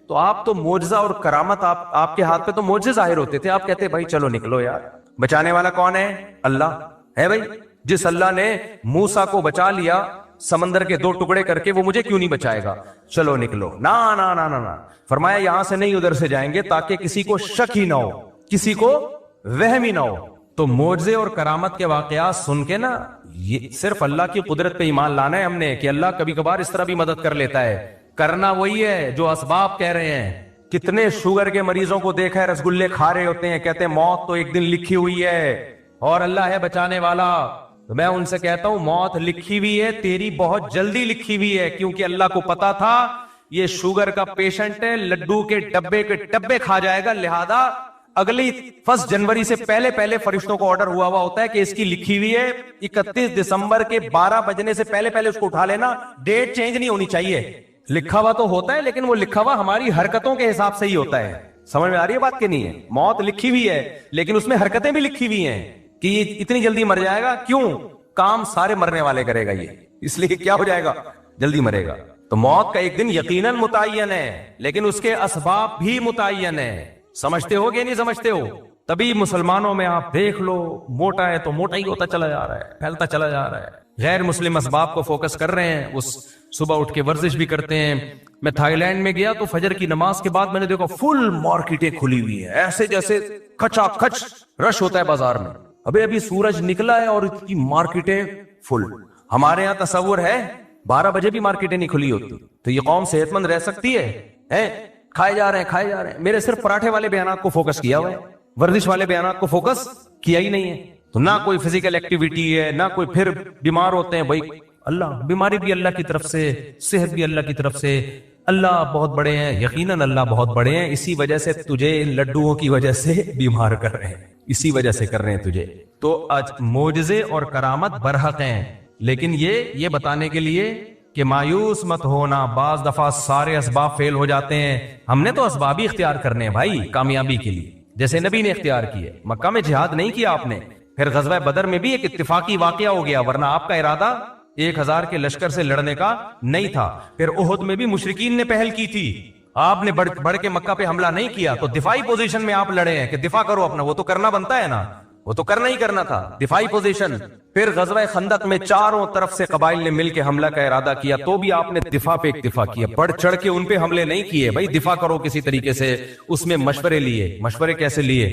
تو آپ تو معجزہ اور کرامت، آپ کے ہاتھ پہ تو معجزے ظاہر ہوتے تھے. آپ کہتے بھائی چلو نکلو یار. بچانے والا کون ہے؟ اللہ ہے بھائی. جس اللہ نے موسیٰ کو بچا لیا سمندر کے 2 ٹکڑے کر کے، وہ مجھے کیوں نہیں بچائے گا؟ چلو نکلو. نہ فرمایا یہاں سے نہیں ادھر سے جائیں گے تاکہ کسی کو شک ہی نہ ہو، کسی کو وہم ہی نہ ہو. تو معجزے اور کرامت کے واقعات سن کے نا، یہ صرف اللہ کی قدرت پہ ایمان لانا ہے ہم نے کہ اللہ کبھی کبھار اس طرح بھی مدد کر لیتا ہے. کرنا وہی ہے جو اسباب کہہ رہے ہیں. کتنے شوگر کے مریضوں کو دیکھا ہے رسگلے کھا رہے ہوتے ہیں، کہتے ہیں موت تو ایک دن لکھی ہوئی ہے اور اللہ ہے بچانے والا. تو میں ان سے کہتا ہوں موت لکھی ہوئی ہے، تیری بہت جلدی لکھی ہوئی ہے، کیونکہ اللہ کو پتا تھا یہ شوگر کا پیشنٹ ہے، لڈو کے ڈبے کھا جائے گا، لہذا اگلی 1 جنوری سے پہلے فرشتوں کو آرڈر ہوا ہوتا ہے کہ اس کی لکھی ہوئی ہے 31 دسمبر کے 12 بجنے سے پہلے اس کو اٹھا لینا، ڈیٹ چینج نہیں ہونی چاہیے. لکھا ہوا تو ہوتا ہے لیکن وہ لکھا ہوا ہماری حرکتوں کے حساب سے ہی ہوتا ہے. سمجھ میں آ رہی ہے بات کہ نہیں ہے؟ موت لکھی ہوئی ہے لیکن اس میں حرکتیں بھی لکھی ہوئی ہیں کہ یہ اتنی جلدی مر جائے گا. کیوں؟ کام سارے مرنے والے کرے گا یہ، اس لیے کیا ہو جائے گا؟ جلدی مرے گا. تو موت کا ایک دن یقیناً متعین ہے لیکن اس کے اسباب بھی متعین ہے. سمجھتے ہو کہ نہیں سمجھتے ہو؟ تبھی مسلمانوں میں آپ دیکھ لو، موٹا ہے تو موٹا ہی ہوتا چلا جا رہا ہے، پھیلتا چلا جا رہا ہے. غیر مسلم اسباب کو فوکس کر رہے ہیں، اس صبح اٹھ کے ورزش بھی کرتے ہیں. میں تھائی لینڈ میں گیا تو فجر کی نماز کے بعد میں نے دیکھا فل مارکیٹیں کھلی ہوئی ہیں، ایسے جیسے کھچا کھچ رش ہوتا ہے بازار میں. ابھی سورج نکلا ہے اور اتنی مارکیٹیں فل. ہمارے یہاں تصور ہے 12 بجے بھی مارکیٹیں نہیں کھلی ہوتی. تو یہ قوم صحت مند رہ سکتی ہے؟ کھائے جا رہے ہیں. میرے صرف پراٹھے والے بیانات کو فوکس کیا ہوا ہے، ورزش والے بیانات کو فوکس کیا ہی نہیں ہے. تو نہ کوئی فزیکل ایکٹیویٹی ہے، نہ کوئی، پھر بیمار ہوتے ہیں. بھائی اللہ، بیماری بھی اللہ کی طرف سے، صحت بھی اللہ کی طرف سے. اللہ بہت بڑے ہیں، یقیناً اللہ بہت بڑے ہیں. اسی وجہ سے تجھے ان لڈوؤں کی وجہ سے بیمار کر رہے ہیں، اسی وجہ سے کر رہے ہیں تجھے. تو آج معجزے اور کرامت برحق ہیں، لیکن یہ بتانے کے لیے کہ مایوس مت ہونا. بعض دفعہ سارے اسباب فیل ہو جاتے ہیں. ہم نے تو اسباب ہی اختیار کرنے ہیں بھائی کامیابی کے لیے، جیسے نبی نے اختیار کیے. مکہ میں جہاد نہیں کیا آپ نے، پھر غزوہ بدر میں بھی ایک اتفاقی واقعہ ہو گیا، ورنہ آپ کا ارادہ 1000 کے لشکر سے لڑنے کا نہیں تھا. پھر احد میں بھی مشرکین نے پہل کی تھی، آپ نے بڑھ کے مکہ پہ حملہ نہیں کیا. تو دفاعی پوزیشن میں آپ لڑے ہیں کہ دفاع کرو اپنا، وہ تو کرنا بنتا ہے نا، وہ تو کرنا ہی کرنا تھا، دفاعی پوزیشن. پھر غزوہ خندق میں چاروں طرف سے قبائل نے مل کے حملہ کا ارادہ کیا، تو بھی آپ نے دفاع پہ اکتفا کیا، بڑھ چڑھ کے ان پہ حملے نہیں کیے. بھائی دفاع کرو کسی طریقے سے، اس میں مشورے لیے. مشورے کیسے لیے؟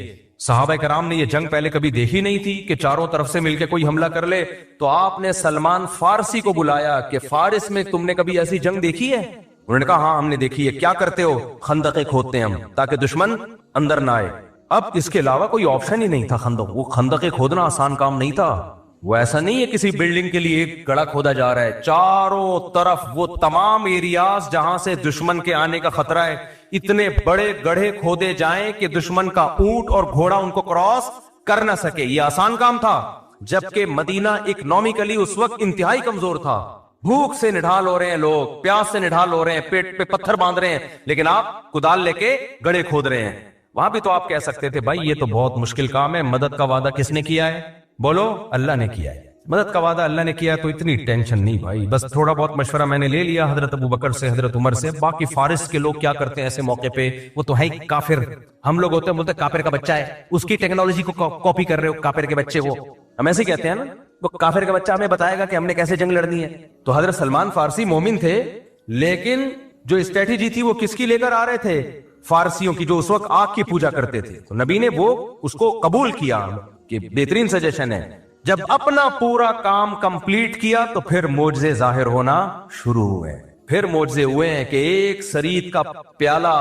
صحابہ کرام نے یہ جنگ پہلے کبھی دیکھی نہیں تھی کہ چاروں طرف سے مل کے کوئی حملہ کر لے. تو آپ نے سلمان فارسی کو بلایا کہ فارس میں تم نے کبھی ایسی جنگ دیکھی ہے؟ انہوں نے کہا ہاں ہم نے دیکھی ہے. کیا کرتے ہو؟ خندقیں کھودتے ہیں ہم تاکہ دشمن اندر نہ آئے. اب اس کے علاوہ کوئی آپشن ہی نہیں تھا. وہ خندقیں کھودنا آسان کام نہیں تھا. وہ ایسا نہیں ہے کسی بلڈنگ کے لیے ایک گڑھا کھودا جا رہا ہے. چاروں طرف وہ تمام ایریاز جہاں سے دشمن کے آنے کا خطرہ ہے, اتنے بڑے گڑھے کھودے جائیں کہ دشمن کا اونٹ اور گھوڑا ان کو کراس کر نہ سکے. یہ آسان کام تھا, جبکہ مدینہ اکنامکلی اس وقت انتہائی کمزور تھا. بھوک سے نڈھال ہو رہے ہیں لوگ, پیاس سے نڈھال ہو رہے ہیں, پیٹ پہ پتھر باندھ رہے ہیں, لیکن آپ کدال لے کے گڑھے کھود رہے ہیں. وہاں بھی تو آپ کہہ سکتے تھے بھائی یہ تو بہت مشکل کام ہے, مدد کا وعدہ کس نے کیا ہے؟ بولو, اللہ نے کیا ہے. مدد کا وعدہ اللہ نے کیا, تو اتنی ٹینشن نہیں بھائی. بس تھوڑا بہت مشورہ میں نے لے لیا حضرت ابو بکر سے, حضرت عمر سے. باقی فارس کے لوگ کیا کرتے ہیں ایسے موقع پہ؟ وہ تو ہے کافر. ہم لوگ ہوتے ہیں بولتے کافر کا بچہ ہے, اس کی ٹیکنالوجی کو کاپی کر رہے ہو, کافر کے بچے. وہ ہم ایسے کہتے ہیں نا, وہ کافر کا بچہ ہمیں بتائے گا کہ ہم نے کیسے جنگ لڑنی ہے. تو حضرت سلمان فارسی مومن تھے, لیکن جو اسٹریٹجی تھی وہ کس کی لے کر آ رہے تھے؟ فارسیوں کی, جو اس وقت آگ کی پوجا کرتے تھے. تو نبی نے وہ اس کو قبول کیا کہ بہترین سجیشن ہے. جب اپنا پورا کام کمپلیٹ کیا تو پھر معجزے ظاہر ہونا شروع ہوئے. پھر معجزے ہوئے ہیں کہ ایک سرید کا پیالہ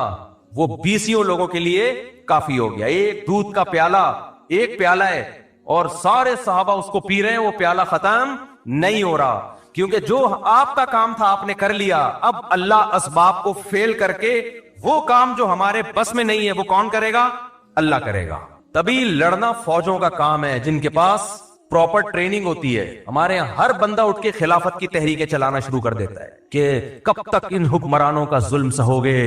وہ 20 لوگوں کے لیے کافی ہو گیا. ایک دودھ کا پیالہ, ایک پیالہ ہے اور سارے صحابہ اس کو پی رہے ہیں, وہ پیالہ ختم نہیں ہو رہا. کیونکہ جو آپ کا کام تھا آپ نے کر لیا. اب اللہ اسباب کو فیل کر کے وہ کام جو ہمارے بس میں نہیں ہے وہ کون کرے گا؟ اللہ کرے گا. تبھی لڑنا فوجوں کا کام ہے جن کے پاس پراپر ٹریننگ ہوتی ہے. ہمارے یہاں ہر بندہ اٹھ کے خلافت کی تحریکیں چلانا شروع کر دیتا ہے کہ کب تک ان حکمرانوں کا ظلم سہو گے,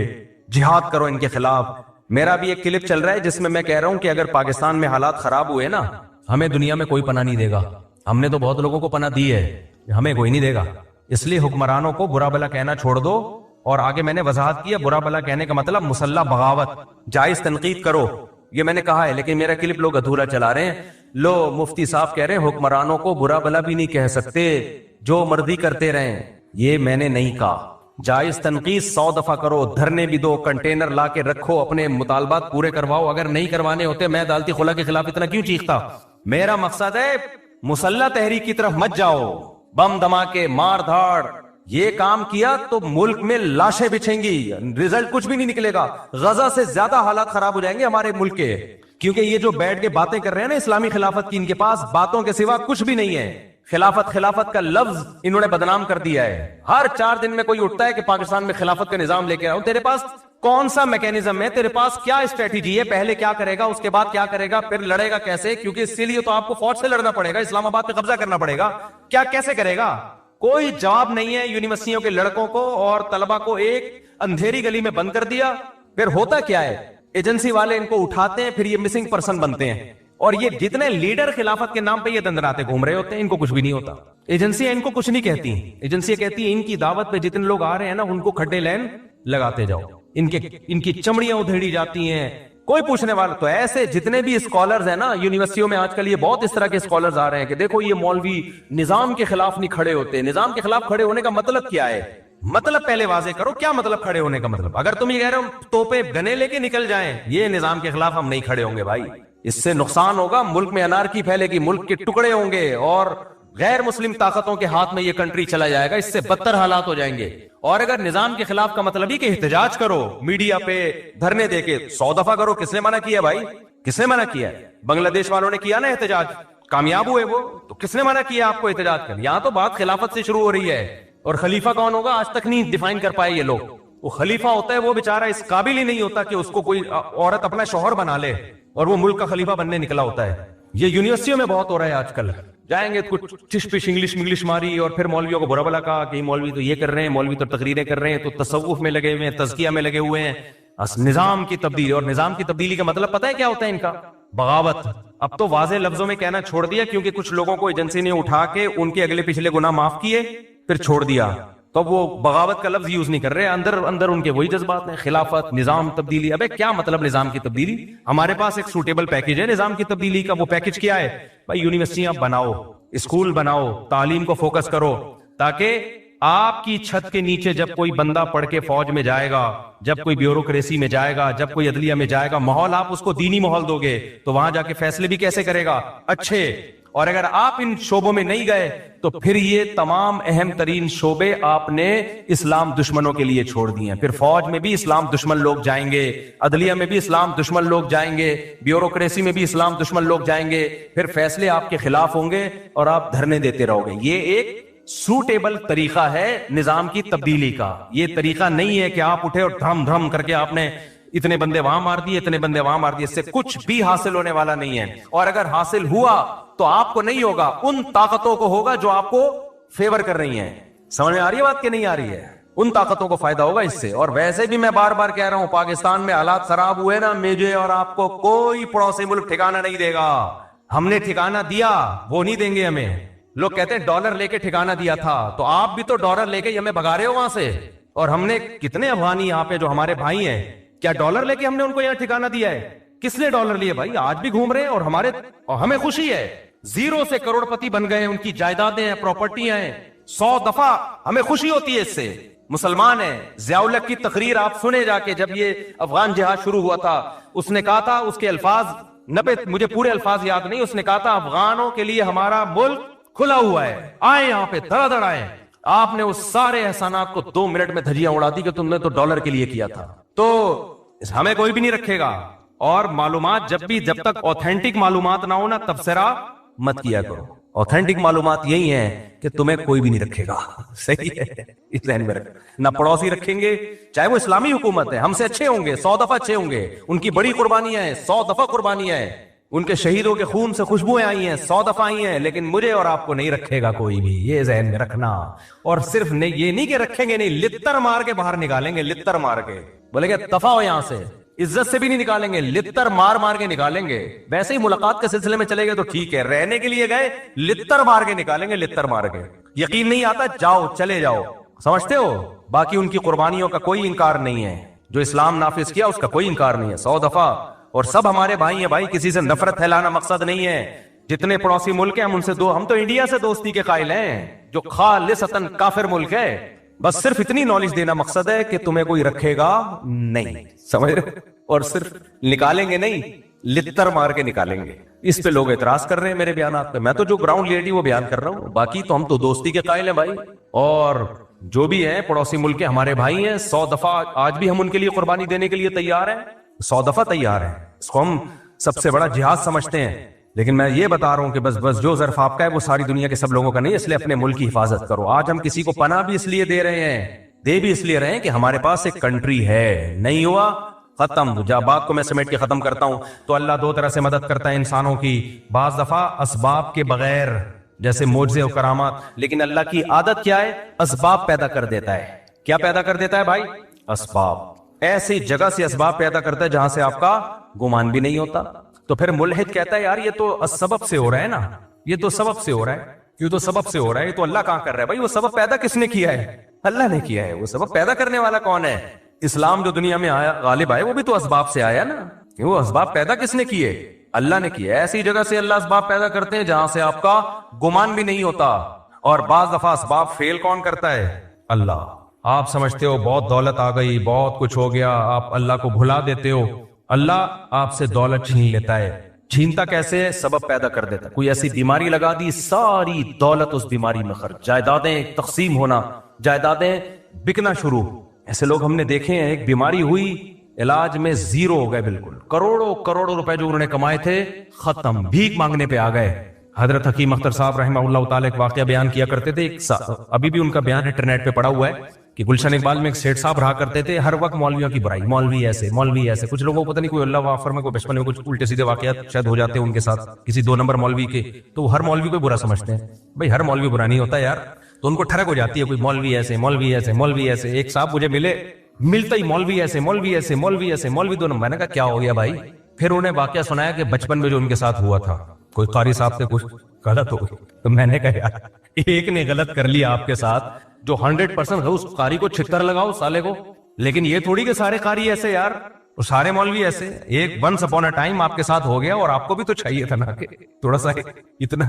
جہاد کرو ان کے خلاف. میرا بھی ایک کلپ چل رہا ہے جس میں میں کہہ رہا ہوں کہ اگر پاکستان میں حالات خراب ہوئے نا, ہمیں دنیا میں کوئی پناہ نہیں دے گا. ہم نے تو بہت لوگوں کو پناہ دی ہے, ہمیں کوئی نہیں دے گا. اس لیے حکمرانوں کو برا بلا کہنا چھوڑ دو. اور آگے میں نے وضاحت کیا, برا بلا کہنے کا مطلب مسلح بغاوت, جائز تنقید کرو, یہ میں نے کہا ہے. لیکن میرا کلپ لوگ ادھورا چلا رہے ہیں. لو مفتی صاحب کہہ رہے ہیں حکمرانوں کو برا بلا بھی نہیں کہہ سکتے, جو مرضی کرتے رہیں. یہ میں نے نہیں کہا. جائز تنقید 100 دفعہ کرو, دھرنے بھی دو, کنٹینر لا کے رکھو, اپنے مطالبات پورے کرواؤ. اگر نہیں کروانے ہوتے میں عدالتی خلا کے خلاف اتنا کیوں چیختا؟ میرا مقصد ہے مسلح تحریک کی طرف مت جاؤ. بم دھماکے, مار دھاڑ, یہ کام کیا تو ملک میں لاشیں بچھیں گی, رزلٹ کچھ بھی نہیں نکلے گا. غزہ سے زیادہ حالات خراب ہو جائیں گے ہمارے ملک کے, کیونکہ یہ جو بیٹھ کے باتیں کر رہے ہیں نا اسلامی خلافت کی, ان کے پاس باتوں کے سوا کچھ بھی نہیں ہے. خلافت کا لفظ انہوں نے بدنام کر دیا ہے. ہر 4 دن میں کوئی اٹھتا ہے کہ پاکستان میں خلافت کا نظام لے کے آؤں. تیرے پاس کون سا میکینزم ہے؟ تیرے پاس کیا اسٹریٹجی ہے؟ پہلے کیا کرے گا, اس کے بعد کیا کرے گا, پھر لڑے گا کیسے؟ کیونکہ اس لیے تو آپ کو فوج سے لڑنا پڑے گا, اسلام آباد پہ قبضہ کرنا پڑے گا. کیا کیسے کرے گا؟ کوئی جواب نہیں ہے. یونیورسٹیوں کے لڑکوں کو اور طلبہ کو ایک اندھیری گلی میں بند کر دیا. پھر ہوتا کیا ہے؟ ایجنسی والے ان کو اٹھاتے ہیں, پھر یہ مسنگ پرسن بنتے ہیں. اور یہ جتنے لیڈر خلافت کے نام پہ یہ دندراتے گھوم رہے ہوتے ہیں, ان کو کچھ بھی نہیں ہوتا. ایجنسیاں ان کو کچھ نہیں کہتی. ایجنسیاں کہتی ہیں ان کی دعوت پہ جتنے لوگ آ رہے ہیں نا ان کو کھڈے لین لگاتے جاؤ, ان کی چمڑیاں ادھیڑی جاتی ہیں, کوئی پوچھنے والا. تو ایسے جتنے بھی اسکالرز ہیں نا یونیورسٹیوں میں آج کل, یہ بہت اس طرح کے اسکالرز آ رہے ہیں کہ دیکھو یہ مولوی نظام کے خلاف نہیں کھڑے ہوتے. نظام کے خلاف کھڑے ہونے کا مطلب کیا ہے؟ مطلب پہلے واضح کرو, کیا مطلب کھڑے ہونے کا مطلب؟ اگر تم یہ کہہ رہے ہو توپے گنے لے کے نکل جائیں, یہ نظام کے خلاف ہم نہیں کھڑے ہوں گے بھائی. اس سے نقصان ہوگا, ملک میں انارکی پھیلے گی, ملک کے ٹکڑے ہوں گے, اور غیر مسلم طاقتوں کے ہاتھ میں یہ کنٹری چلا جائے گا. اس سے بدتر حالات ہو جائیں گے. اور اگر نظام کے خلاف کا مطلب ہی کہ احتجاج کرو, میڈیا پہ دھرنے دے کے 100 دفعہ کرو, کس نے منع کیا بھائی؟ کس نے منع کیا؟ بنگلہ دیش والوں نے کیا نا احتجاج, کامیاب ہوئے وہ, تو کس نے منع کیا آپ کو احتجاج کرنے؟ یہاں تو بات خلافت سے شروع ہو رہی ہے. اور خلیفہ کون ہوگا آج تک نہیں ڈیفائن کر پائے یہ لوگ. وہ خلیفہ ہوتا ہے وہ بیچارہ اس قابل ہی نہیں ہوتا کہ اس کو کوئی عورت اپنا شوہر بنا لے, اور وہ ملک کا خلیفہ بننے نکلا ہوتا ہے. یہ یونیورسٹیوں میں بہت ہو رہا ہے آج کل. جائیں گے کچھ ٹش پش انگلش ماری, اور پھر مولویوں کو برا بلا کہا کہ مولوی تو یہ کر رہے ہیں, مولوی تو تقریریں کر رہے ہیں, تو تصوف میں لگے ہوئے ہیں, تزکیہ میں لگے ہوئے ہیں. نظام کی تبدیلی, اور نظام کی تبدیلی کا مطلب پتہ ہے کیا ہوتا ہے ان کا؟ بغاوت. اب تو واضح لفظوں میں کہنا چھوڑ دیا, کیونکہ کچھ لوگوں کو ایجنسی نے اٹھا کے ان کے اگلے پچھلے گناہ معاف کیے پھر چھوڑ دیا, تو وہ بغاوت کا لفظ یوز نہیں کر رہے. اندر ان کے وہی جذبات ہیں, خلافت, نظام تبدیلی. ابے کیا مطلب نظام کی تبدیلی؟ ہمارے پاس ایک سوٹیبل پیکج ہے نظام کی تبدیلی کا. وہ پیکج کیا ہے بھائی؟ یونیورسٹیاں بناؤ, اسکول بناؤ, تعلیم کو فوکس کرو, تاکہ آپ کی چھت کے نیچے جب کوئی بندہ پڑھ کے فوج میں جائے گا, جب کوئی بیوروکریسی میں جائے گا, جب کوئی عدلیہ میں جائے گا, ماحول آپ اس کو دینی ماحول دو گے تو وہاں جا کے فیصلے بھی کیسے کرے گا؟ اچھے. اور اگر آپ ان شعبوں میں نہیں گئے تو پھر یہ تمام اہم ترین شعبے آپ نے اسلام دشمنوں کے لیے چھوڑ دیے ہیں. پھر فوج میں بھی اسلام دشمن لوگ جائیں گے, عدلیہ میں بھی اسلام دشمن لوگ جائیں گے, بیوروکریسی میں بھی اسلام دشمن لوگ جائیں گے, پھر فیصلے آپ کے خلاف ہوں گے اور آپ دھرنے دیتے رہو گے. یہ ایک سوٹیبل طریقہ ہے نظام کی تبدیلی کا. یہ طریقہ نہیں ہے کہ آپ اٹھے اور دھم دھم کر کے آپ نے اتنے بندے وہاں مار دیے, اتنے بندے وہاں مار دیے. اس سے کچھ بھی حاصل ہونے والا نہیں ہے, اور اگر حاصل ہوا تو آپ کو نہیں ہوگا, ان طاقتوں کو ہوگا جو آپ کو فیور کر رہی ہیں. سمجھ میں آ رہی ہے بات کہ نہیں آ رہی ہے؟ ان طاقتوں کو فائدہ ہوگا اس سے. اور ویسے بھی میں بار بار کہہ رہا ہوں, پاکستان میں حالات خراب ہوئے نا, مجھے اور آپ کو کوئی پڑوسی ملک ٹھکانہ نہیں دے گا. ہم نے ٹھکانہ دیا, وہ نہیں دیں گے ہمیں. لوگ کہتے ہیں ڈالر لے کے ٹھکانہ دیا تھا, تو آپ بھی تو ڈالر لے کے ہمیں بھگا رہے ہو وہاں سے. اور ہم نے کتنے افغانی یہاں پہ جو ہمارے بھائی ہیں, کیا ڈالر لے کے ہم نے ان کو یہاں ٹھکانہ دیا ہے؟ کس نے ڈالر لیے بھائی؟ آج بھی گھوم رہے ہیں, اور ہمیں خوشی ہے. زیرو سے کروڑ پتی بن گئے, ان کی جائیدادیں ہیں, پراپرٹیاں ہیں. 100 دفعہ ہمیں خوشی ہوتی ہے اس سے. مسلمان ہیں. ضیاء الحق کی تقریر آپ سنے جا کے, جب یہ افغان جہاد شروع ہوا تھا, اس نے کہا تھا, اس کے الفاظ 90 مجھے پورے الفاظ یاد نہیں, اس نے کہا تھا افغانوں کے لیے ہمارا ملک کھلا ہوا ہے, آئے یہاں پہ دھڑا دھڑ آئے. آپ نے اس سارے احسانات کو 2 منٹ میں دھجیاں اڑا دی کہ تم نے تو ڈالر کے لیے کیا تھا. تو ہمیں کوئی بھی نہیں رکھے گا. اور معلومات جب تک اوتھینٹک معلومات نہ ہو نا, تبصرہ مت کیا کرو. اوتھینٹک معلومات یہی ہیں کہ تمہیں کوئی بھی نہیں رکھے گا. صحیح ہے, اس ذہن میں رکھ. نہ پڑوسی رکھیں گے, چاہے وہ اسلامی حکومت ہے, ہم سے اچھے ہوں گے, 100 دفعہ اچھے ہوں گے, ان کی بڑی قربانیاں ہیں, 100 دفعہ قربانیاں ہیں, ان کے شہیدوں کے خون سے خوشبوئیں آئی ہیں, 100 دفعہ آئی ہیں, لیکن مجھے اور آپ کو نہیں رکھے گا کوئی بھی. یہ ذہن میں رکھنا. اور صرف یہ نہیں کہ رکھیں گے, نہیں, لتر مار کے باہر نکالیں گے, لتر مار کے. بولے گے دفعہ ہو یہاں سے, عزت سے بھی نہیں نکالیں گے, لتر مار مار کے نکالیں گے. ویسے ہی ملاقات کے سلسلے میں چلے گئے تو ٹھیک ہے, رہنے کے لیے گئے, لتر مار کے نکالیں گے, لتر مار کے. یقین نہیں آتا, جاؤ, چلے جاؤ. سمجھتے ہو؟ باقی ان کی قربانیوں کا کوئی انکار نہیں ہے, جو اسلام نافذ کیا اس کا کوئی انکار نہیں ہے, 100 دفعہ. اور سب ہمارے بھائی ہیں بھائی, کسی سے نفرت پھیلانا مقصد نہیں ہے. جتنے پڑوسی ملک ہیں ہم ان سے ہم تو انڈیا سے دوستی کے قائل ہیں, جو خالصتاً کافر ملک ہے. بس صرف اتنی نالج دینا مقصد ہے کہ تمہیں کوئی رکھے گا نہیں. سمجھ رہے؟ اور صرف نکالیں گے نہیں, لتر مار کے نکالیں گے. اس پہ لوگ اعتراض کر رہے ہیں میرے بیانات پہ. میں تو جو گراؤنڈ ریئلٹی وہ بیان کر رہا ہوں, باقی تو ہم تو دوستی کے قائل ہیں بھائی. اور جو بھی ہیں پڑوسی ملک کے ہمارے بھائی ہیں, 100 دفعہ آج بھی ہم ان کے لیے قربانی دینے کے لیے تیار ہیں, 100 دفعہ تیار ہیں. اس کو ہم سب سے بڑا جہاد سمجھتے ہیں. لیکن میں یہ بتا رہا ہوں کہ بس جو ظرف آپ کا ہے وہ ساری دنیا کے سب لوگوں کا نہیں, اس لیے اپنے ملک کی حفاظت کرو. آج ہم کسی کو پناہ بھی اس لیے دے رہے ہیں, دے بھی اس لیے رہے ہیں کہ ہمارے پاس ایک کنٹری ہے. نہیں ہوا ختم. جب بات کو میں سمیٹ کے ختم کرتا ہوں تو اللہ 2 طرح سے مدد کرتا ہے انسانوں کی. بعض دفعہ اسباب کے بغیر, جیسے معجزے و کرامات. لیکن اللہ کی عادت کیا ہے؟ اسباب پیدا کر دیتا ہے. کیا پیدا کر دیتا ہے بھائی؟ اسباب. ایسی جگہ سے اسباب پیدا کرتا ہے جہاں سے آپ کا گمان بھی نہیں ہوتا. تو پھر ملحد کہتا ہے یار یہ تو سبب سے ہو رہا ہے نا, یہ تو سبب سے ہو رہا ہے. کیوں تو سبب سے ہو رہا ہے, یہ تو اللہ کہاں کر رہا ہے؟ بھائی وہ سبب پیدا کس نے کیا ہے؟ اللہ نے کیا ہے. وہ سبب پیدا کرنے والا کون ہے؟ اسلام جو دنیا میں آیا غالب آئے, وہ بھی تو اسباب سے آیا نا. وہ اسباب پیدا کس نے کیے؟ اللہ نے کیا. ایسی جگہ سے اللہ اسباب پیدا کرتے ہیں جہاں سے آپ کا گمان بھی نہیں ہوتا. اور بعض دفعہ اسباب فیل کون کرتا ہے؟ اللہ. آپ سمجھتے ہو بہت دولت آ گئی, بہت کچھ ہو گیا, آپ اللہ کو بھلا دیتے ہو. اللہ آپ سے دولت چھین لیتا ہے. چھینتا کیسے ہے؟ سبب پیدا کر دیتا. کوئی ایسی بیماری لگا دی, ساری دولت اس بیماری میں خرچ, جائیدادیں تقسیم ہونا, جائیدادیں بکنا شروع. ایسے لوگ ہم نے دیکھے ہیں, ایک بیماری ہوئی, علاج میں زیرو ہو گئے بالکل. کروڑوں کروڑوں روپے جو انہوں نے کمائے تھے ختم, بھیک مانگنے پہ آ گئے. حضرت حکیم اختر صاحب رحمہ اللہ تعالی ایک واقعہ بیان کیا کرتے تھے. ابھی بھی ان کا بیان انٹرنیٹ پہ پڑا ہوا ہے کہ گلشن اقبال میں ایک سیٹ صاحب رہا کرتے تھے, ہر وقت مولویوں کی برائی, مولوی ایسے, مولوی ایسے. کچھ لوگوں کو پتہ نہیں, کوئی اللہ وافر میں کوئی بچپن میں کچھ الٹے سیدھے واقعات شاید ہو جاتے ہیں ان کے ساتھ کسی 2 نمبر مولوی کے, تو وہ ہر مولوی کو برا سمجھتے ہیں. بھائی ہر مولوی برا نہیں ہوتا یار, تو ان کو ٹھڑک ہو جاتی ہے, کوئی مولوی ایسے, مولوی ایسے, مولوی ایسے. ایک صاحب مجھے ملتا ہی مولوی ایسے, مولوی ایسے, مولوی ایسے, مولوی 2 نمبر. میں نے کہا کیا ہو گیا بھائی؟ پھر انہیں واقعہ سنایا کہ بچپن میں جو ان کے ساتھ ہوا تھا, کوئی قاری صاحب سے کچھ غلط ہو گئی. تو میں نے کہا یار ایک نے غلط کر لیا آپ کے ساتھ, جو 100% ہے, اس قاری کو چھتر لگاؤ سالے کو. لیکن یہ تھوڑی کہ سارے قاری ایسے یار, وہ سارے مولوی ایسے ایک ونس اپون اے ٹائم آپ کے ساتھ ہو گیا اور آپ کو بھی تو چاہیے تھا نا کہ تھوڑا سا اتنا,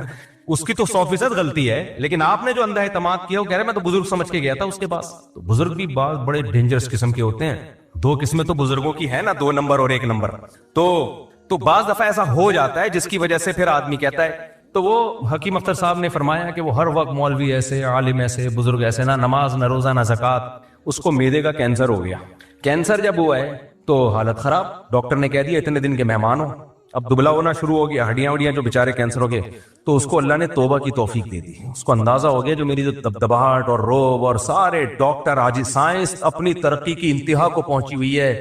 اس کی تو 100% غلطی ہے, لیکن آپ نے جو اندھا اعتماد کیا وہ کہہ رہے میں تو بزرگ سمجھ کے گیا تھا اس کے پاس. تو بزرگ بھی بعض بڑے ڈینجرس قسم کے ہوتے ہیں, 2 قسمیں تو بزرگوں کی ہے نا, 2 نمبر اور 1 نمبر. تو بعض دفعہ ایسا ہو جاتا ہے جس کی وجہ سے پھر آدمی کہتا ہے. تو وہ حکیم اختر صاحب نے فرمایا کہ وہ ہر وقت مولوی ایسے, عالم ایسے, بزرگ ایسے, نہ نماز نہ روزہ نہ زکات. اس کو معدے کا کینسر ہو گیا. کینسر جب ہوا ہے تو حالت خراب, ڈاکٹر نے کہہ دیا اتنے دن کے مہمان ہو. اب دبلا ہونا شروع ہو گیا, ہڈیاں وڈیاں جو بےچارے کینسر ہو گئے. تو اس کو اللہ نے توبہ کی توفیق دے دی. اس کو اندازہ ہو گیا جو میری جو دبدباہٹ اور روب اور سارے ڈاکٹر آج سائنس اپنی ترقی کی انتہا کو پہنچی ہوئی ہے,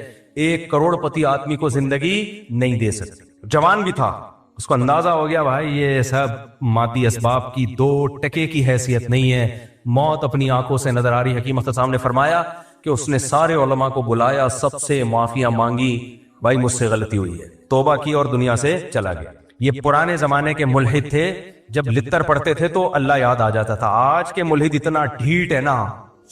1 کروڑپتی آدمی کو زندگی نہیں دے سکتی. جوان بھی تھا, اس کو اندازہ ہو گیا بھائی یہ سب مادی اسباب کی 2 ٹکے کی حیثیت نہیں ہے, موت اپنی آنکھوں سے نظر آ رہی. حکیم اختر صاحب نے فرمایا کہ اس نے سارے علماء کو بلایا, سب سے معافیاں مانگی, بھائی مجھ سے غلطی ہوئی ہے, توبہ کی اور دنیا سے چلا گیا. یہ پرانے زمانے کے ملحد تھے, جب لتر پڑھتے تھے تو اللہ یاد آ جاتا تھا. آج کے ملحد اتنا ڈھیٹ ہے نا,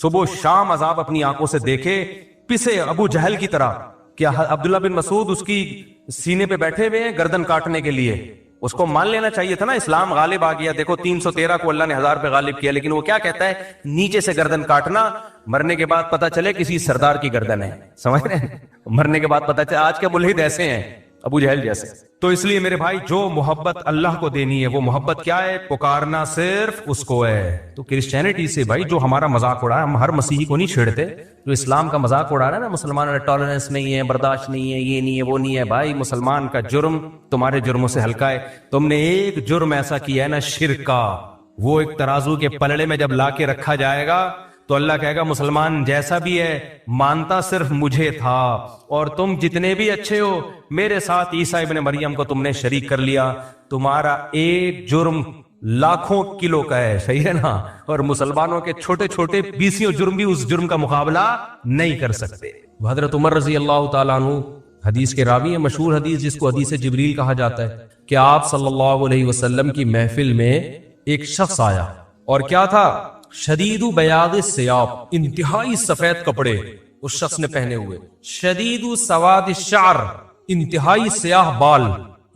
صبح شام عذاب اپنی آنکھوں سے دیکھے, پسے ابو جہل کی طرح. کیا عبداللہ بن مسعود اس کی سینے پہ بیٹھے ہوئے ہیں گردن کاٹنے کے لیے, اس کو مان لینا چاہیے تھا نا, اسلام غالب آ گیا. دیکھو 313 کو اللہ نے 1000 پہ غالب کیا, لیکن وہ کیا کہتا ہے نیچے سے گردن کاٹنا, مرنے کے بعد پتا چلے کسی سردار کی گردن ہے. سمجھ رہے ہیں, مرنے کے بعد پتا چلے. آج کے ملحد ایسے ہیں ابو جہل جیسے. تو اس لیے میرے بھائی جو محبت اللہ کو دینی ہے وہ محبت کیا ہے, پکارنا صرف اس کو ہے. تو کرسچینٹی سے بھائی جو ہمارا مذاق اڑا ہے, ہم ہر مسیحی کو نہیں چھیڑتے, جو اسلام کا مذاق اڑا رہا ہے نا, مسلمانوں نے ٹالرنس نہیں ہے, برداشت نہیں ہے, یہ نہیں ہے, وہ نہیں ہے. بھائی مسلمان کا جرم تمہارے جرموں سے ہلکا ہے. تم نے ایک جرم ایسا کیا ہے نا شرک کا, وہ ایک ترازو کے پلڑے میں جب لا کے رکھا جائے گا تو اللہ کہے گا مسلمان جیسا بھی ہے مانتا صرف مجھے تھا, اور تم جتنے بھی اچھے ہو میرے ساتھ عیسیٰ ابن مریم کو تم نے شریک کر لیا, تمہارا ایک جرم لاکھوں کلو کا ہے. صحیح ہے نا, اور مسلمانوں کے چھوٹے چھوٹے 20 جرم بھی اس جرم کا مقابلہ نہیں کر سکتے. حضرت عمر رضی اللہ تعالیٰ عنہ حدیث کے راوی ہیں, مشہور حدیث جس کو حدیث جبریل کہا جاتا ہے, کہ آپ صلی اللہ علیہ وسلم کی محفل میں ایک شخص آیا, اور کیا تھا, شدید بیاض الثیاب, انتہائی سفید کپڑے اس شخص نے پہنے ہوئے, شدید سواد الشعر, انتہائی سیاہ بال,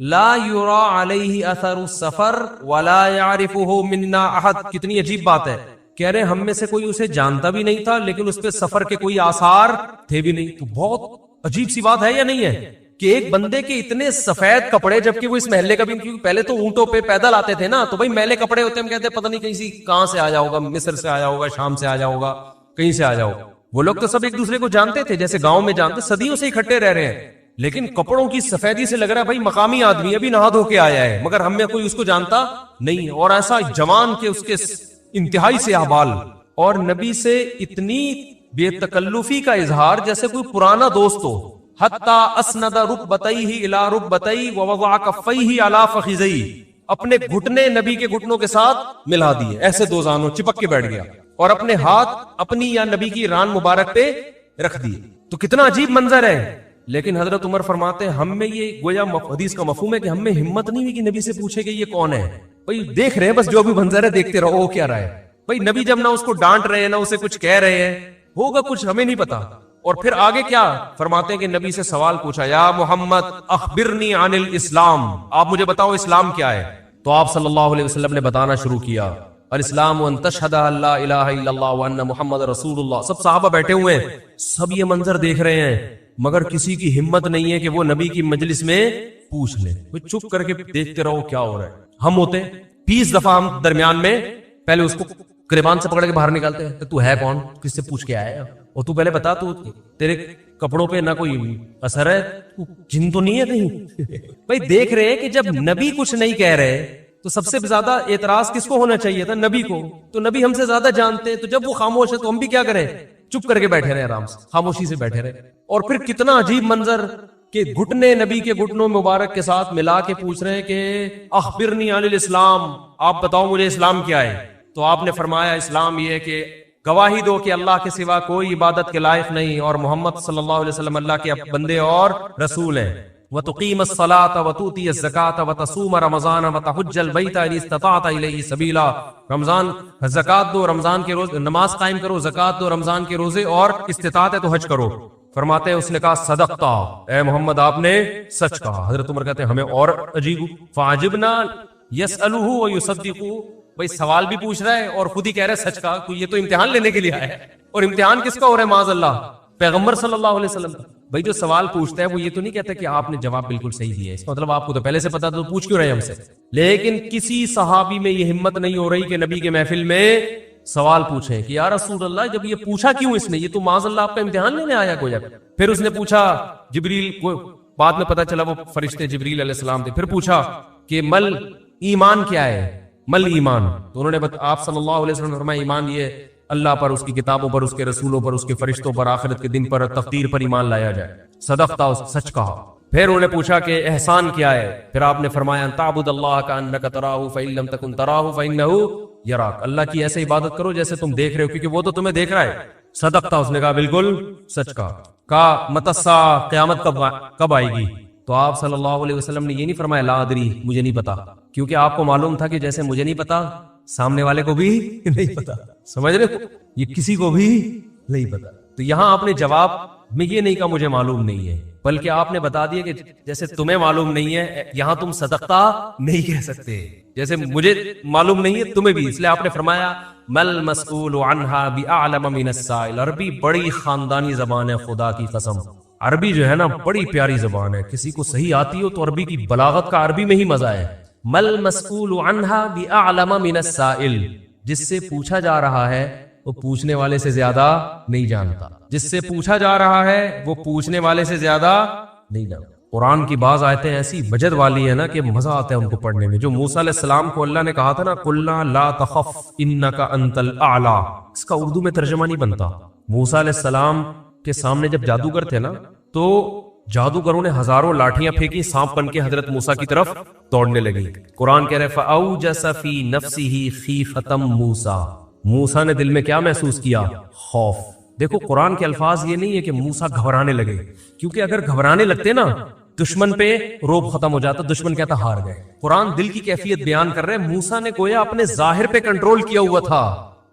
لا یرا علیہ اثر السفر ولا یعرفہ منا احد. کتنی عجیب بات ہے, کہہ رہے ہم میں سے کوئی اسے جانتا بھی نہیں تھا لیکن اس پہ سفر کے کوئی آثار تھے بھی نہیں. تو بہت عجیب سی بات ہے یا نہیں ہے کہ ایک بندے کے اتنے سفید کپڑے, جبکہ وہ اس محلے کا بھی, کیونکہ پہلے تو اونٹوں پہ پیدل آتے تھے نا, تو بھائی میلے کپڑے ہوتے ہیں, ہم کہتے ہیں پتہ نہیں کہیں سے کہاں سے آیا ہوگا, مصر سے آیا ہوگا, شام سے آیا ہوگا, کہیں سے آیا ہوگا. وہ لوگ تو سب ایک دوسرے کو جانتے تھے, جیسے گاؤں میں جانتے, صدیوں سے اکٹھے رہ رہے ہیں, لیکن کپڑوں کی سفیدی سے لگ رہا ہے بھائی مقامی آدمی ابھی نہا دھو کے آیا ہے, مگر ہم میں کوئی اس کو جانتا نہیں. اور ایسا جوان کہ اس کے انتہائی سیاہ بال, اور نبی سے اتنی بے تکلفی کا اظہار جیسے کوئی پرانا دوست ہو. حتی اسند رکبتیہ الی رکبتیہ ووضع کفیہ علی فخذیہ, اپنے گھٹنے نبی کے گھٹنوں کے ساتھ ملا دیے, ایسے 2 زانوں چپک کے بیٹھ گیا, اور اپنے ہاتھ اپنی یا نبی کی ران مبارک پہ رکھ دیے. تو کتنا عجیب منظر ہے. لیکن حضرت عمر فرماتے ہیں ہم میں یہ گویا حدیث کا مفہوم ہے کہ ہم میں ہمت نہیں ہوئی کہ نبی سے پوچھے کہ یہ کون ہے. بھائی دیکھ رہے ہیں بس جو بھی منظر ہے دیکھتے رہو, وہ کیا رہا ہے. بھائی نبی جب نہ اس کو ڈانٹ رہے ہیں نہ اسے کچھ کہہ رہے ہیں, ہوگا کچھ ہمیں نہیں پتا. اور پھر آگے کیا فرماتے ہیں کہ نبی سے سوال پوچھا, یا محمد اخبرنی عن الاسلام, آپ مجھے بتاؤ اسلام کیا ہے. تو آپ صلی اللہ علیہ وسلم نے بتانا شروع کیا, الاسلام ان تشہد ان لا الہ الا اللہ وان محمد رسول اللہ. سب صحابہ بیٹھے ہوئے ہیں, سب یہ منظر دیکھ رہے ہیں, مگر کسی کی ہمت نہیں ہے کہ وہ نبی کی مجلس میں پوچھ لے. چپ کر کے دیکھتے رہو کیا ہو رہا ہے. ہم ہوتے 20 دفعہ ہم درمیان میں پہلے اس کو گریبان سے پکڑ کے باہر نکالتے ہیں, تو ہے کون, کس سے پوچھ کے آیا ہے, اور تو پہلے بتا, تو تیرے کپڑوں پہ نہ کوئی اثر ہے, تو جن تو نہیں ہے کہیں. بھائی دیکھ رہے ہیں کہ جب نبی کچھ نہیں کہہ رہے تو سب سے زیادہ اعتراض کس کو ہونا چاہیے تھا, نبی کو. تو نبی ہم سے زیادہ جانتے ہیں, تو جب وہ خاموش ہے تو ہم بھی کیا کریں, چپ کر کے بیٹھے رہے, آرام سے خاموشی سے بیٹھے رہے. اور پھر کتنا عجیب منظر کہ گھٹنے نبی کے گھٹنوں مبارک کے ساتھ ملا کے پوچھ رہے ہیں کہ اخبرنی عن الاسلام, آپ بتاؤ مجھے اسلام کیا ہے. تو آپ نے فرمایا اسلام یہ کہ گواہی دو کہ اللہ کے سوا کوئی عبادت کے لائق نہیں, اور محمد صلی اللہ علیہ وسلم اللہ کے بندے اور رسول ہیں. وَتُقِيمَ الصَّلَاةَ وَتُؤْتِيَ الزَّكَاةَ وَتَصُومَ رَمَضَانَ وَتَحُجَّ الْبَيْتَ إِنِ اسْتَطَعْتَ إِلَيْهِ سَبِيلًا. رمضان زکات دو, رمضان کے روز نماز قائم کرو, زکات دو, رمضان کے روزے, اور استطاعت ہے تو حج کرو. فرماتے ہیں اس نے کہا صدقتا، اے محمد آپ نے سچ کہا۔ حضرت عمر کہتے ہیں ہمیں اور عجیب، فعجبنا یسألہ ویصدقہ، بھائی سوال بھی پوچھ رہا ہے اور خود ہی کہہ رہا ہے سچ کہا، یہ تو امتحان لینے کے لیے آیا ہے، اور امتحان کس کا ہو رہا ہے؟ معاذ اللہ پیغمبر صلی اللہ علیہ وسلم۔ بھائی جو سوال پوچھتا ہے وہ یہ تو نہیں کہتا کہ آپ نے جواب بالکل صحیح دیا ہے، اس کا مطلب آپ کو تو پہلے سے پتا تو پوچھ کیوں رہے ہیں ہم سے؟ لیکن کسی صحابی میں یہ ہمت نہیں ہو رہی کہ نبی کے محفل میں سوال پوچھیں کہ یا رسول اللہ جب یہ پوچھا کیوں اس نے، یہ تو معاذ اللہ آپ کا امتحان لینے آیا کوئی۔ پھر اس نے پوچھا، جبریل کو بعد میں پتا چلا وہ فرشتے جبریل علیہ السلام تھے، پھر پوچھا کہ مل ایمان کیا ہے، مل ایمان، تو انہوں نے آپ صلی اللہ علیہ وسلم نے فرمایا ایمان یہ اللہ پر، اس کی کتابوں پر، اس کے رسولوں پر، اس کے فرشتوں پر، آخرت کے دن پر، تقدیر پر ایمان لایا جائے۔ صدقتا، سچ کہا۔ پھر انہوں نے پوچھا کہ احسان کیا ہے، پھر آپ نے فرمایا ان تعبد اللہ کانک تراہ فإن لم تکن تراہ فإنہ یراک، اللہ کی ایسے عبادت کرو جیسے تم دیکھ رہے ہو، کیونکہ وہ تو تمہیں دیکھ رہا ہے۔ صدقتا، اس نے کہا بالکل سچ کہا متی الساعہ، قیامت کب آئے گی؟ تو آپ صلی اللہ علیہ وسلم نے یہ نہیں فرمایا لا ادری، مجھے نہیں پتا، کیونکہ آپ کو معلوم تھا کہ جیسے مجھے نہیں پتا سامنے والے کو بھی نہیں پتا، سمجھ رہے ہو، یہ کسی کو بھی نہیں پتا۔ تو یہاں آپ نے جواب میں یہ نہیں کہا مجھے معلوم نہیں ہے، بلکہ آپ نے بتا دیا کہ جیسے تمہیں معلوم نہیں ہے، یہاں تم صدقتا نہیں کہہ سکتے، جیسے مجھے معلوم نہیں ہے تمہیں بھی، اس لیے آپ نے فرمایا مل مسئول عنہا بأعلم من السائل۔ عربی بڑی خاندانی زبان ہے، خدا کی قسم، عربی جو ہے نا بڑی پیاری زبان ہے، کسی کو صحیح آتی ہو تو عربی کی بلاغت کا عربی میں ہی مزہ ہے۔ مل مسئول عنہا بأعلم من السائل، جس سے پوچھا جا رہا ہے وہ پوچھنے والے سے زیادہ نہیں جانتا، جس سے پوچھا جا رہا ہے وہ پوچھنے والے سے زیادہ نہیں جانتا۔ قرآن کی بعض آیتیں ایسی وجد والی ہیں نا کہ مزہ آتا ہے ان کو پڑھنے میں۔ جو موسیٰ علیہ السلام کو اللہ نے کہا تھا نا قلنا لا تخف انک انت الاعلی، اس کا اردو میں ترجمہ نہیں بنتا۔ موسیٰ علیہ السلام کے سامنے جب جادوگر تھے نا تو جادوگروں نے ہزاروں لاٹھیاں پھینکی، سانپ بن کے حضرت موسیٰ کی طرف دوڑنے لگی۔ قرآن کہہ رہے فأوجس فی نفسہ خیفۃ موسیٰ، موسیٰ نے دل میں کیا محسوس کیا؟ خوف۔ دیکھو قرآن کے الفاظ یہ نہیں ہے کہ موسیٰ گھبرانے لگے، کیونکہ اگر گھبرانے لگتے نا دشمن پہ روب ختم ہو جاتا، دشمن کہتا ہار گئے۔ قرآن دل کی کیفیت بیان کر رہے ہیں، موسیٰ نے گویا اپنے ظاہر پہ کنٹرول کیا ہوا تھا،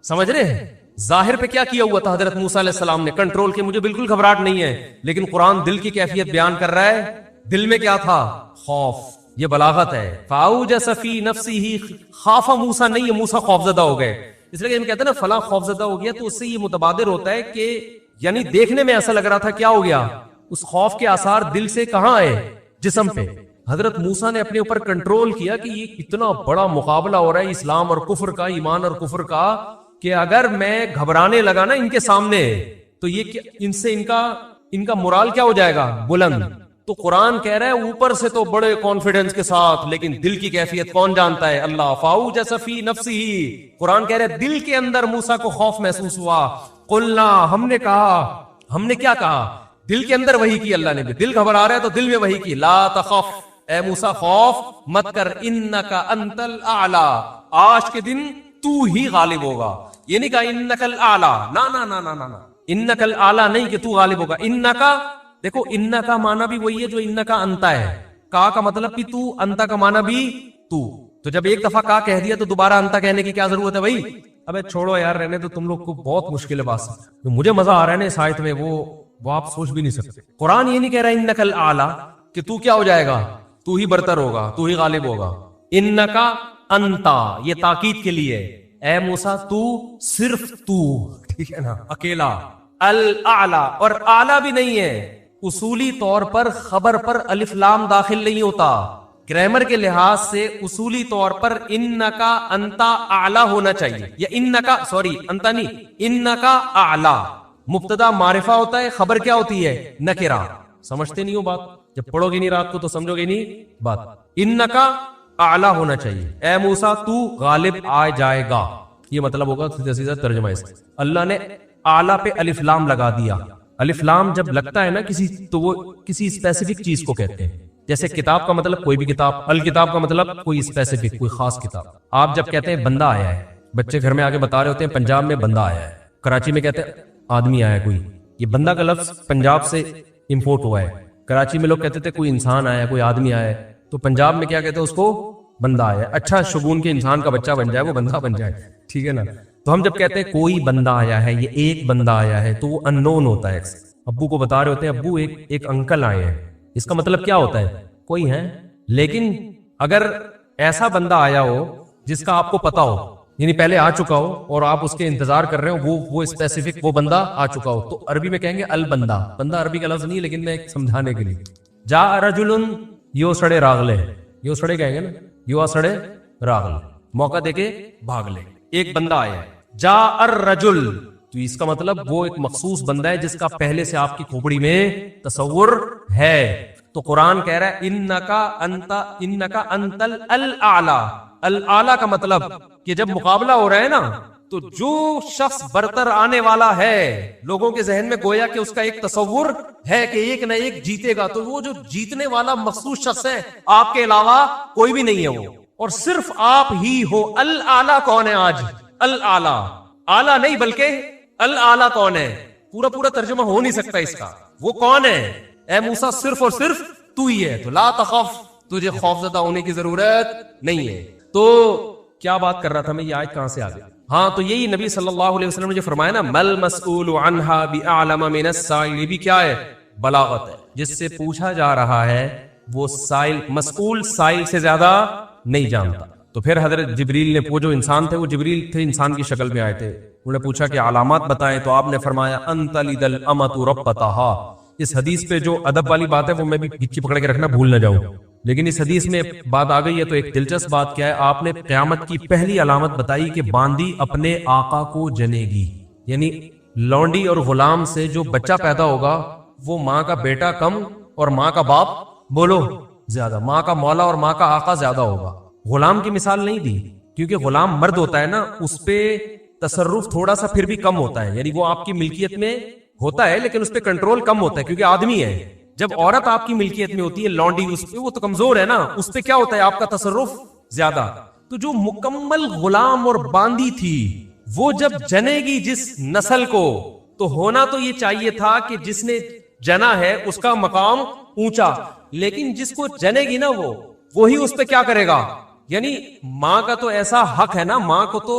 سمجھ رہے ہیں؟ ظاہر پہ کیا کیا ہوا تھا حضرت موسیٰ علیہ السلام نے؟ کنٹرول کے مجھے بالکل گھبراہٹ نہیں ہے، لیکن قرآن دل کی کیفیت بیان کر رہا ہے، دل میں کیا تھا؟ خوف۔ یہ بلاغت ہے، فأوجس فی نفسہ، خاف موسیٰ نہیں ہے، موسیٰ خوفزدہ ہو گئے۔ اس لیے ہم کہتے ہیں نا فلاں خوفزدہ ہو گیا، تو اس سے یہ متبادر ہوتا ہے کہ یعنی دیکھنے میں ایسا لگ رہا تھا کیا ہو گیا، اس خوف کے آثار دل سے کہاں آئے؟ جسم پہ۔ حضرت موسیٰ نے اپنے اوپر کنٹرول کیا کہ یہ اتنا بڑا مقابلہ ہو رہا ہے اسلام اور کفر کا، ایمان اور کفر کا، کہ اگر میں گھبرانے لگا نا ان کے سامنے تو یہ ان سے ان کا مورال کیا ہو جائے گا؟ بلند۔ تو قرآن کہہ رہا ہے اوپر سے تو بڑے کانفیڈنس کے ساتھ، لیکن دل کی کیفیت کون جانتا ہے؟ اللہ۔ فأوجس فی نفسہ، قرآن کہہ رہا ہے دل کے اندر موسیٰ کو خوف محسوس ہوا۔ قلنا، ہم نے کہا، ہم نے کیا کہا؟ دل کے اندر وحی کی، اللہ نے بھی دل گھبرا رہا ہے تو دل میں وحی کی، لا تخف، اے موسیٰ خوف مت کر، انک انت الاعلی، آج کے دن تو ہی غالب ہوگا۔ یہ نہیں کہا انک الاعلی، نا نا نا نا نا، انک الاعلی نہیں کہ تو غالب ہوگا۔ انکا، دیکھو انکا کا معنی بھی وہی ہے جو انکا انتا ہے، کا مطلب بھی تو، انتا کا معنی بھی تو جب ایک دفعہ کا کہہ دیا تو دوبارہ انتا کہنے کی کیا ضرورت ہے بھائی؟ ابے چھوڑو یار، رہنے تو، تم لوگ کو بہت مشکل ہے بات، مجھے مزہ آ رہا ہے نا اس آیت میں، وہ آپ سوچ بھی نہیں سکتے۔ قرآن یہ نہیں کہہ رہا انک الاعلی کہ تو کیا ہو جائے گا، تو ہی برتر ہوگا، تو ہی غالب ہوگا۔ انکا انتا، یہ تاکید کے لیے، اے موسیٰ تو، صرف تو، ٹھیک ہے نا، اکیلا۔ الاعلی، اور اعلی بھی نہیں ہے، اصولی طور پر خبر پر الف لام داخل نہیں ہوتا، گرامر کے لحاظ سے اصولی طور پر انکا انتا اعلی ہونا چاہیے، یا انکا، سوری انتا نہیں، انکا اعلی، مبتدا معرفہ ہوتا ہے، خبر کیا ہوتی ہے؟ نکرہ۔ سمجھتے نہیں ہو بات؟ جب پڑھو گے نہیں رات کو تو سمجھو گے نہیں بات۔ انکا اعلی ہونا چاہیے، اے موسیٰ تو غالب آ جائے گا، یہ مطلب ہوگا سیدھا سیدھا ترجمہ اس۔ اللہ نے اعلی پہ الف لام لگا دیا۔ الف لام جب لگتا ہے نا کسی، تو وہ کسی اسپیسیفک چیز کو کہتے ہیں، جیسے کتاب کا مطلب کوئی بھی کتاب، الکتاب کا مطلب کوئی اسپیسیفک، کوئی خاص کتاب۔ آپ جب کہتے ہیں بندہ آیا ہے، بچے گھر میں آگے بتا رہے ہوتے ہیں پنجاب میں بندہ آیا ہے، کراچی میں کہتے ہیں آدمی آیا کوئی، یہ بندہ کا لفظ پنجاب سے امپورٹ ہوا ہے۔ کراچی میں لوگ کہتے تھے کوئی انسان آیا، کوئی آدمی آیا ہے، تو پنجاب میں کیا کہتے ہیں اس کو؟ بندہ آیا۔ اچھا شگون کے انسان کا بچہ بن جائے، وہ بندہ بن جائے، ٹھیک ہے نا۔ تو ہم جب کہتے ہیں کوئی بندہ آیا ہے، یہ ایک بندہ آیا ہے، تو وہ ان نون ہوتا ہے، ابو کو بتا رہے ہوتے ہیں ابو ایک انکل آئے ہیں. اس کا مطلب کیا ہوتا ہے؟ کوئی ہے. لیکن اگر ایسا بندہ آیا ہو جس کا آپ کو پتا ہو، یعنی پہلے آ چکا ہو اور آپ اس کے انتظار کر رہے ہو، وہ اسپیسیفک وہ بندہ آ چکا ہو، تو عربی میں کہیں گے البندہ. بندہ عربی کا لفظ نہیں، لیکن میں سمجھانے کے لیے. جا رجل یو سڑے راغلے، یو سڑے کہیں گے نا، یو سڑے راغلے، موقع دے کے بھاگ لے. ایک بندہ آیا ہے جا الرجل، تو اس کا مطلب وہ ایک مخصوص بندہ ہے جس کا پہلے سے آپ کی کھوپڑی میں تصور ہے. تو قرآن کہہ رہا ہے انکا انت الاعلی. الاعلی کا مطلب کہ جب مقابلہ ہو رہا ہے نا، تو جو شخص برتر آنے والا ہے لوگوں کے ذہن میں گویا کہ اس کا ایک تصور ہے کہ ایک نہ ایک جیتے گا، تو وہ جو جیتنے والا مخصوص شخص ہے، آپ کے علاوہ کوئی بھی نہیں ہے وہ، اور صرف آپ ہی ہو. الاعلی کون ہے آج؟ الاعلی، اعلی نہیں بلکہ الاعلی کون ہے؟ پورا ترجمہ ہو نہیں سکتا اس کا. وہ کون ہے؟ اے موسیٰ صرف اور صرف تو ہی ہے. تو لا تخف، تجھے خوف زدہ ہونے کی ضرورت نہیں ہے. تو کیا بات کر رہا تھا میں، یہ آیت کہاں سے آ گئی؟ ہاں، تو یہی نبی صلی اللہ علیہ وسلم نے جو فرمایا نا، مل مسئول عنہا بأعلم من السائل، یہ بھی کیا ہے؟ بلاغت ہے. جس سے پوچھا جا رہا ہے وہ سائل، مسئول سائل سے زیادہ نہیں جانتا. تو پھر حضرت جبریل نے، وہ جو انسان تھے، وہ جبریل تھے انسان کی شکل میں آئے تھے، انہوں نے پوچھا کہ علامات بتائیں، تو آپ نے فرمایا انت لد الامۃ ربتہا. اس حدیث پہ جو ادب والی بات ہے وہ میں بھی گچی پکڑ کے رکھنا بھول نہ جاؤں، لیکن اس حدیث میں بات آ گئی ہے. تو ایک دلچسپ بات کیا ہے، آپ نے قیامت کی پہلی علامت بتائی کہ باندی اپنے آقا کو جنے گی. یعنی لونڈی اور غلام سے جو بچہ پیدا ہوگا وہ ماں کا بیٹا کم اور ماں کا باپ بولو زیادہ، ماں کا مولا اور ماں کا آقا زیادہ ہوگا. غلام کی مثال نہیں دی، کیونکہ غلام مرد ہوتا ہے نا، اس پہ تصرف تھوڑا سا پھر بھی کم ہوتا ہے، یعنی وہ آپ کی ملکیت میں ہوتا ہے لیکن اس پہ کنٹرول کم ہوتا ہے کیونکہ آدمی ہے. جب عورت آپ کی ملکیت میں ہوتی ہے، لونڈی، اس پہ وہ تو کمزور ہے نا، اس پہ کیا ہوتا ہے؟ آپ کا تصرف زیادہ. تو جو مکمل غلام اور باندی تھی، وہ جب جنے گی جس نسل کو، تو ہونا تو یہ چاہیے تھا کہ جس نے جنا ہے اس کا مقام اونچا، لیکن جس کو جنے گی نا وہی اس پہ کیا کرے گا. یعنی ماں کا تو ایسا حق ہے نا، ماں کو تو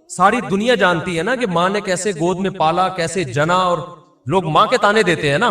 ساری دنیا جانتی ہے نا کہ ماں نے کیسے گود میں پالا، کیسے جنا، اور لوگ ماں کے تانے دیتے ہیں نا.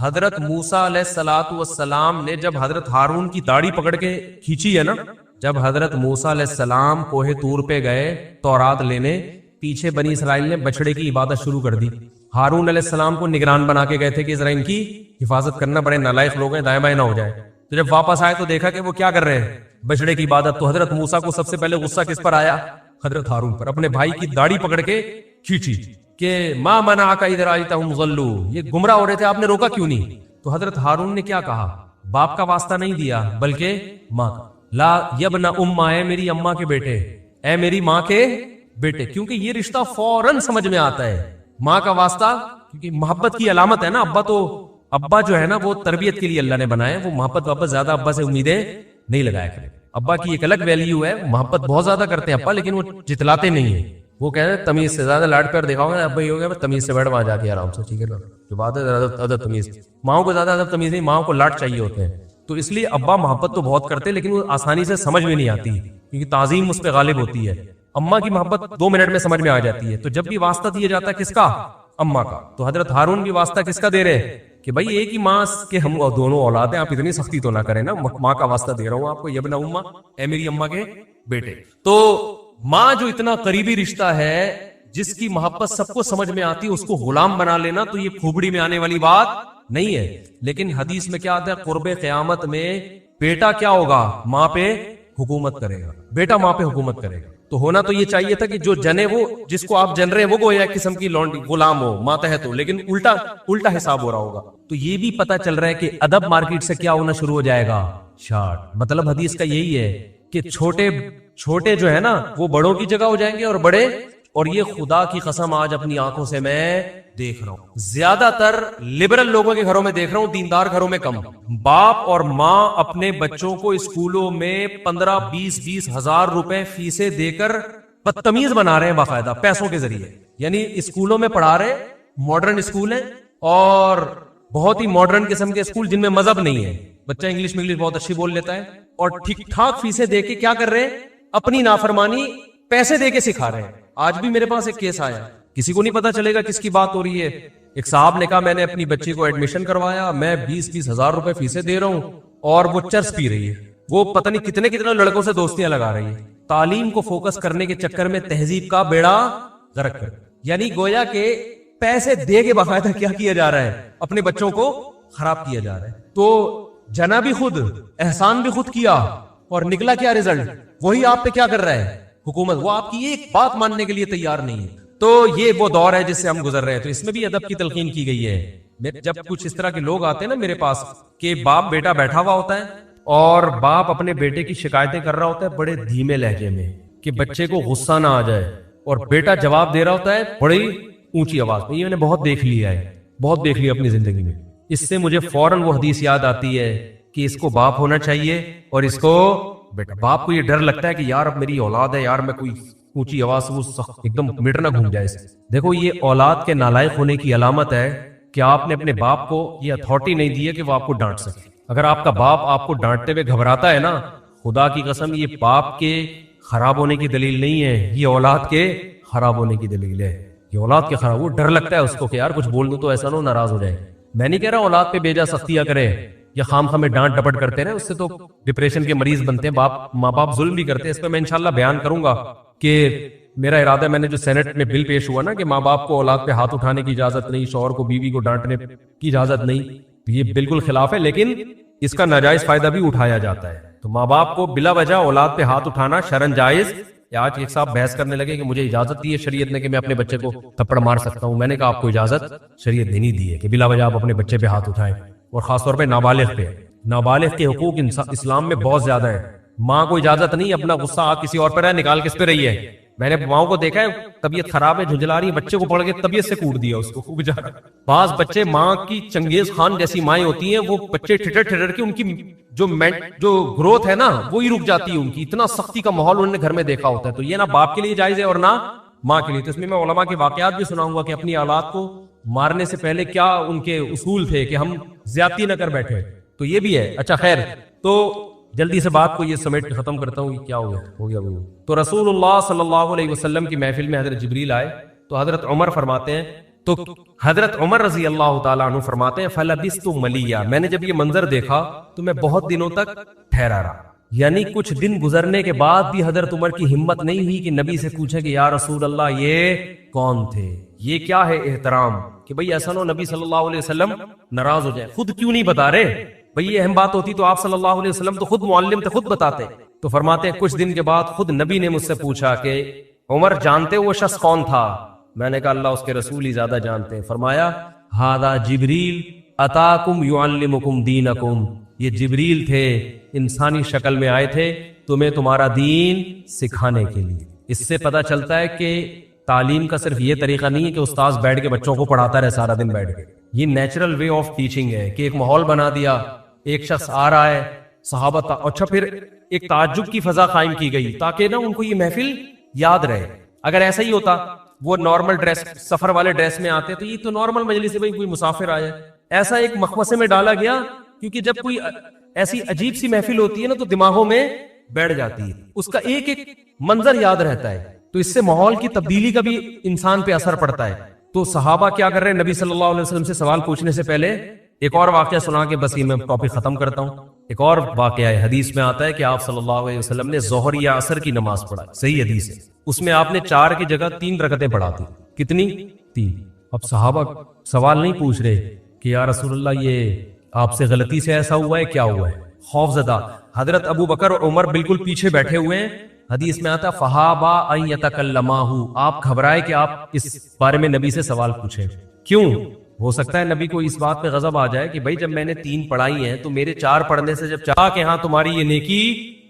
حضرت موسیٰ علیہ الصلوۃ والسلام نے جب حضرت ہارون کی داڑھی پکڑ کے کھینچی ہے نا، جب حضرت موسیٰ علیہ السلام کوہ طور پہ گئے تورات لینے، پیچھے بنی اسرائیل نے بچڑے کی عبادت شروع کر دی. ہارون علیہ السلام کو نگران بنا کے گئے تھے کہ ذرا ان کی حفاظت کرنا، بڑے نالائق لوگ ہیں، دائیں بائیں نہ ہو جائے. تو جب واپس آئے تو دیکھا کہ وہ کیا کر رہے ہیں؟ بچڑے کی عبادت. تو حضرت موسیٰ کو سب سے پہلے غصہ کس پر آیا؟ حضرت ہارون پر. اپنے بھائی کی داڑھی پکڑ کے کھینچی کہ ما منعک اذ رأیتہم ضلوا، یہ گمراہ ہو رہے تھے، آپ نے روکا کیوں نہیں؟ تو حضرت ہارون نے کیا کہا؟ باپ کا واسطہ نہیں دیا بلکہ ماں کا. لا یبن امہ، اے میری اماں کے بیٹے، اے میری ماں کے بیٹے، کیونکہ یہ رشتہ فوراً سمجھ میں آتا ہے. ماں کا واسطہ کیونکہ محبت کی علامت ہے نا. ابا جو ہے نا وہ تربیت کے لیے اللہ نے بنائے، وہ محبت واپس زیادہ ابا سے امیدیں نہیں لگایا کرے. ابا کی ایک الگ ویلیو ہے، محبت بہت زیادہ کرتے ہیں ابا، لیکن وہ جتلاتے نہیں ہیں. وہ کہتے ہیں تمیز سے زیادہ لاڈ پیار دکھاؤ گے ابا، یہ ہو گیا تمیز سے بیٹھ وہاں جا کے آرام سے، ٹھیک ہے نا. جو بات ہے ادب تمیز، ماؤں کو زیادہ ادب تمیز نہیں، ماؤں کو لاڈ چاہیے ہوتے ہیں. تو اس لیے ابا محبت تو بہت کرتے لیکن وہ آسانی سے سمجھ میں نہیں آتی کیونکہ تعظیم اس پہ غالب ہوتی ہے. اماں کی محبت 2 منٹ میں سمجھ میں آ جاتی ہے. تو جب بھی واسطہ دیا جاتا ہے کس کا؟ اماں کا. تو حضرت ہارون بھی واسطہ کس کا دے رہے کہ بھائی ایک ہی ماں کے ہم دونوں اولاد ہیں، آپ اتنی سختی تو نہ کریں نا، ماں کا واسطہ دے رہا ہوں آپ کو، یبن امہ، اے میری اماں کے بیٹے. تو ماں جو اتنا قریبی رشتہ ہے، جس کی محبت سب کو سمجھ میں آتی ہے، اس کو غلام بنا لینا تو یہ کھوپڑی میں آنے والی بات نہیں ہے. لیکن حدیث میں کیا آتا ہے؟ قرب قیامت میں بیٹا کیا ہوگا؟ ماں پہ حکومت کرے گا، بیٹا ماں پہ حکومت کرے گا. تو ہونا تو یہ چاہیے تھا کہ جو جنے، وہ جس کو آپ جن رہے ہیں وہ گویا ایک قسم کی لونڈی غلام ہو، ماتحت ہو، لیکن الٹا حساب ہو رہا ہوگا. تو یہ بھی پتا چل رہا ہے کہ ادب مارکیٹ سے کیا ہونا شروع ہو جائے گا؟ شارٹ. مطلب حدیث کا یہی ہے کہ چھوٹے جو ہے نا وہ بڑوں کی جگہ ہو جائیں گے، اور بڑے، اور یہ خدا کی قسم آج اپنی آنکھوں سے میں دیکھ رہا ہوں، زیادہ تر لبرل لوگوں کے گھروں میں دیکھ رہا ہوں، دیندار گھروں میں کم. باپ اور ماں اپنے بچوں کو اسکولوں میں 15-20 ہزار روپے فیسیں دے کر بدتمیز بنا رہے ہیں باقاعدہ پیسوں کے ذریعے. یعنی اسکولوں میں پڑھا رہے، ماڈرن اسکول ہیں اور بہت ہی ماڈرن قسم کے اسکول جن میں مذہب نہیں ہے، بچہ انگلش بہت اچھی بول لیتا ہے، اور ٹھیک ٹھاک فیسیں دے کے کیا کر رہے ہیں؟ اپنی نافرمانی پیسے دے کے سکھا رہے ہیں. آج بھی میرے پاس ایک کیس آیا کسی کو نہیں پتا چلے گا کس کی بات ہو رہی ہے. ایک صاحب نے کہا میں نے اپنی بچی کو ایڈمیشن کروایا, میں 20-20 ہزار روپے فیسیں دے رہا ہوں اور وہ چرس پی رہی ہے, وہ پتہ نہیں کتنے کتنے لڑکوں سے دوستیاں لگا رہی ہے. تعلیم کو فوکس کرنے کے چکر میں تہذیب کا بیڑا غرق کر, یعنی گویا کہ پیسے دے کے باقاعدہ کیا کیا جا رہا ہے, اپنے بچوں کو خراب کیا جا رہا ہے. تو جنا بھی خود, احسان بھی خود کیا, اور نکلا کیا رزلٹ, وہی آپ پہ کیا کر رہا ہے حکومت, وہ آپ کی ایک بات ماننے کے لیے تیار نہیں ہے. تو یہ وہ دور ہے جس سے ہم گزر رہے ہیں. تو اس میں بھی ادب کی تلقین کی گئی ہے. جب کچھ اس طرح کے لوگ آتے ہیں نا میرے پاس کہ باپ بیٹا بیٹھا ہوا ہوتا ہے اور باپ اپنے بیٹے کی شکایتیں کر رہا ہوتا ہے بڑے دھیمے لہجے میں کہ بچے کو غصہ نہ آ جائے, اور بیٹا جواب دے رہا ہوتا ہے بڑی اونچی آواز میں. یہ میں نے بہت دیکھ لیا ہے, بہت دیکھ لیا اپنی زندگی میں. اس سے مجھے فوراً وہ حدیث یاد آتی ہے کہ اس کو باپ ہونا چاہیے اور اس کو بیٹا. باپ کو یہ ڈر لگتا ہے کہ یار اب میری اولاد ہے, یار میں کوئی اونچی آواز سے وہ ایک دم میٹر نہ گھوم جائے. دیکھو یہ اولاد کے نالائق ہونے کی علامت ہے کہ آپ نے اپنے باپ کو یہ اتھارٹی نہیں دی ہے کہ وہ آپ کو ڈانٹ سکے. اگر آپ کا باپ آپ کو ڈانٹتے ہوئے گھبراتا ہے نا, خدا کی قسم یہ باپ کے خراب ہونے کی دلیل نہیں ہے, یہ اولاد کے خراب ہونے کی دلیل ہے. یہ اولاد کے خراب, وہ ڈر لگتا ہے اس کو کہ یار کچھ بول دوں تو ایسا نہ ناراض ہو جائے. میں نہیں کہہ رہا اولاد پہ بیجا سختیاں کرے یا خام خامے ڈانٹ ڈپٹ کرتے رہے, اس سے تو ڈپریشن کے مریض بنتے ہیں. ماں باپ ظلم بھی کرتے ہیں. اس پہ میں انشاءاللہ بیان کروں گا کہ میرا ارادہ ہے, میں نے جو سینٹ میں بل پیش ہوا نا کہ ماں باپ کو اولاد پہ ہاتھ اٹھانے کی اجازت نہیں, شوہر کو بیوی کو ڈانٹنے کی اجازت نہیں, یہ بالکل خلاف ہے. لیکن اس کا ناجائز فائدہ بھی اٹھایا جاتا ہے. تو ماں باپ کو بلا وجہ اولاد پہ ہاتھ اٹھانا شرعن جائز. آج ایک صاحب بحث کرنے لگے کہ مجھے اجازت دی ہے شریعت نے کہ میں اپنے بچے کو تھپڑ مار سکتا ہوں. میں نے کہا آپ کو اجازت شریعت نہیں دی ہے کہ بلا وجہ آپ اپنے بچے پہ ہاتھ اٹھائیں, اور خاص طور پہ نابالغ پہ. نابالغ کے حقوق اسلام میں بہت زیادہ ہے. ماں کو اجازت نہیں اپنا غصہ آپ کسی اور پر ہے نکال کس پہ رہی ہے. میں نے ماؤں کو دیکھا ہے طبیعت خراب ہے, جھنجلا رہی ہے, بچے کو پڑھ کے طبیعت سے کوٹ دیا اس کو. بعض بچے ماں کی چنگیز خان جیسی مائیں ہوتی ہیں, وہ بچے ٹھٹر ٹھٹر کے ان کی جو گروتھ ہے نا وہی رک جاتی ہے ان کی. اتنا سختی کا ماحول انہوں نے گھر میں دیکھا ہوتا ہے. تو یہ نہ باپ کے لیے جائز ہے اور نہ ماں کے لیے. تو اس میں علماء کے واقعات بھی سناؤں گا کہ اپنی اولاد کو مارنے سے پہلے کیا ان کے اصول تھے کہ ہم زیادتی نہ کر بیٹھے. تو یہ بھی ہے. اچھا خیر, تو جلدی سے بات کو یہ سمیٹ ختم کرتا ہوں. کیا ہو گیا وہ. تو رسول اللہ صلی اللہ علیہ وسلم کی محفل میں حضرت جبریل آئے تو حضرت عمر فرماتے ہیں, تو حضرت عمر رضی اللہ تعالیٰ عنہ فرماتے ہیں فلبثت ملیا, میں نے جب یہ منظر دیکھا تو میں بہت دنوں تک ٹھہرا رہا. یعنی کچھ دن گزرنے کے بعد بھی حضرت عمر کی ہمت نہیں ہوئی کہ نبی سے پوچھے کہ یا رسول اللہ یہ کون تھے, یہ کیا ہے احترام, کہ بھئی ایسا نہ نبی صلی اللہ علیہ وسلم ناراض ہو جائے. خود کیوں نہیں بتا رہے بھئی, یہ اہم بات ہوتی تو آپ صلی اللہ علیہ وسلم تو خود معلم تھے, خود بتاتے. تو فرماتے ہیں کچھ دن کے بعد خود نبی نے مجھ سے پوچھا کہ عمر جانتے وہ شخص کون تھا. میں نے کہا اللہ اس کے رسول ہی زیادہ جانتے ہیں. فرمایا ھذا جبریل اتاکم یعلمکم دینکم, یہ جبریل تھے انسانی شکل میں آئے تھے تمہیں تمہارا دین سکھانے کے لیے. اس سے پتہ چلتا ہے کہ تعلیم کا صرف یہ طریقہ نہیں ہے کہ استاذ بیٹھ کے بچوں کو پڑھاتا رہے سارا دن بیٹھ کے. یہ نیچرل وے آف ٹیچنگ ہے کہ ایک ماحول بنا دیا, ایک شخص آ رہا ہے, صحابہ اچھا پھر ایک تعجب کی فضا قائم کی گئی تاکہ نا ان کو یہ محفل یاد رہے. اگر ایسا ہی ہوتا وہ نارمل ڈریس سفر والے ڈریس میں آتے تو یہ تو نارمل مجلس ہے, بھائی کوئی مسافر آیا. ایسا ایک مخمصے میں ڈالا گیا کیونکہ جب کوئی ایسی عجیب سی محفل ہوتی ہے نا تو دماغوں میں بیٹھ جاتی ہے, اس کا ایک ایک منظر یاد رہتا ہے. تو اس سے ماحول کی تبدیلی کا بھی انسان پہ اثر پڑتا ہے. تو صحابہ کیا کر رہے ہیں, نبی صلی اللہ علیہ وسلم سے سوال پوچھنے سے پہلے ایک اور واقعہ سنا کے بس یہ میں ٹاپک ختم کرتا ہوں. ایک اور واقعہ ہے, حدیث میں آتا ہے کہ آپ صلی اللہ علیہ وسلم نے ظہر یا عصر کی نماز پڑھائی, صحیح حدیث ہے. اس میں آپ نے 4 کی جگہ 3 رکعتیں پڑھاتی. کتنی؟ 3. اب صحابہ سوال نہیں پوچھ رہے کہ یا رسول اللہ یہ آپ سے غلطی سے ایسا ہوا ہے, کیا ہوا ہے, خوف زدہ. حضرت ابو بکر اور عمر بالکل پیچھے بیٹھے ہوئے ہیں. حدیث میں آتا فہابا ان یتکلماہ, آپ گھبرائے کہ آپ اس بارے میں نبی سے سوال پوچھیں. کیوں؟ ہو سکتا ہے نبی کو اس بات پہ غضب آ جائے کہ بھائی جب میں نے 3 پڑھائی ہیں تو میرے 4 پڑھنے سے جب چاہ کے ہاں تمہاری یہ نیکی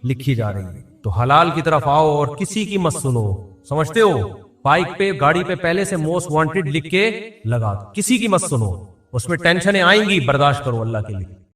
لکھی جا رہی ہے تو حلال کی طرف آؤ اور کسی کی مت سنو. سمجھتے ہو, بائک پہ گاڑی پہ پہلے سے موسٹ وانٹڈ لکھ کے لگا دو, کسی کی مت سنو, اس میں ٹینشنیں آئیں گی, برداشت کرو اللہ کے لیے.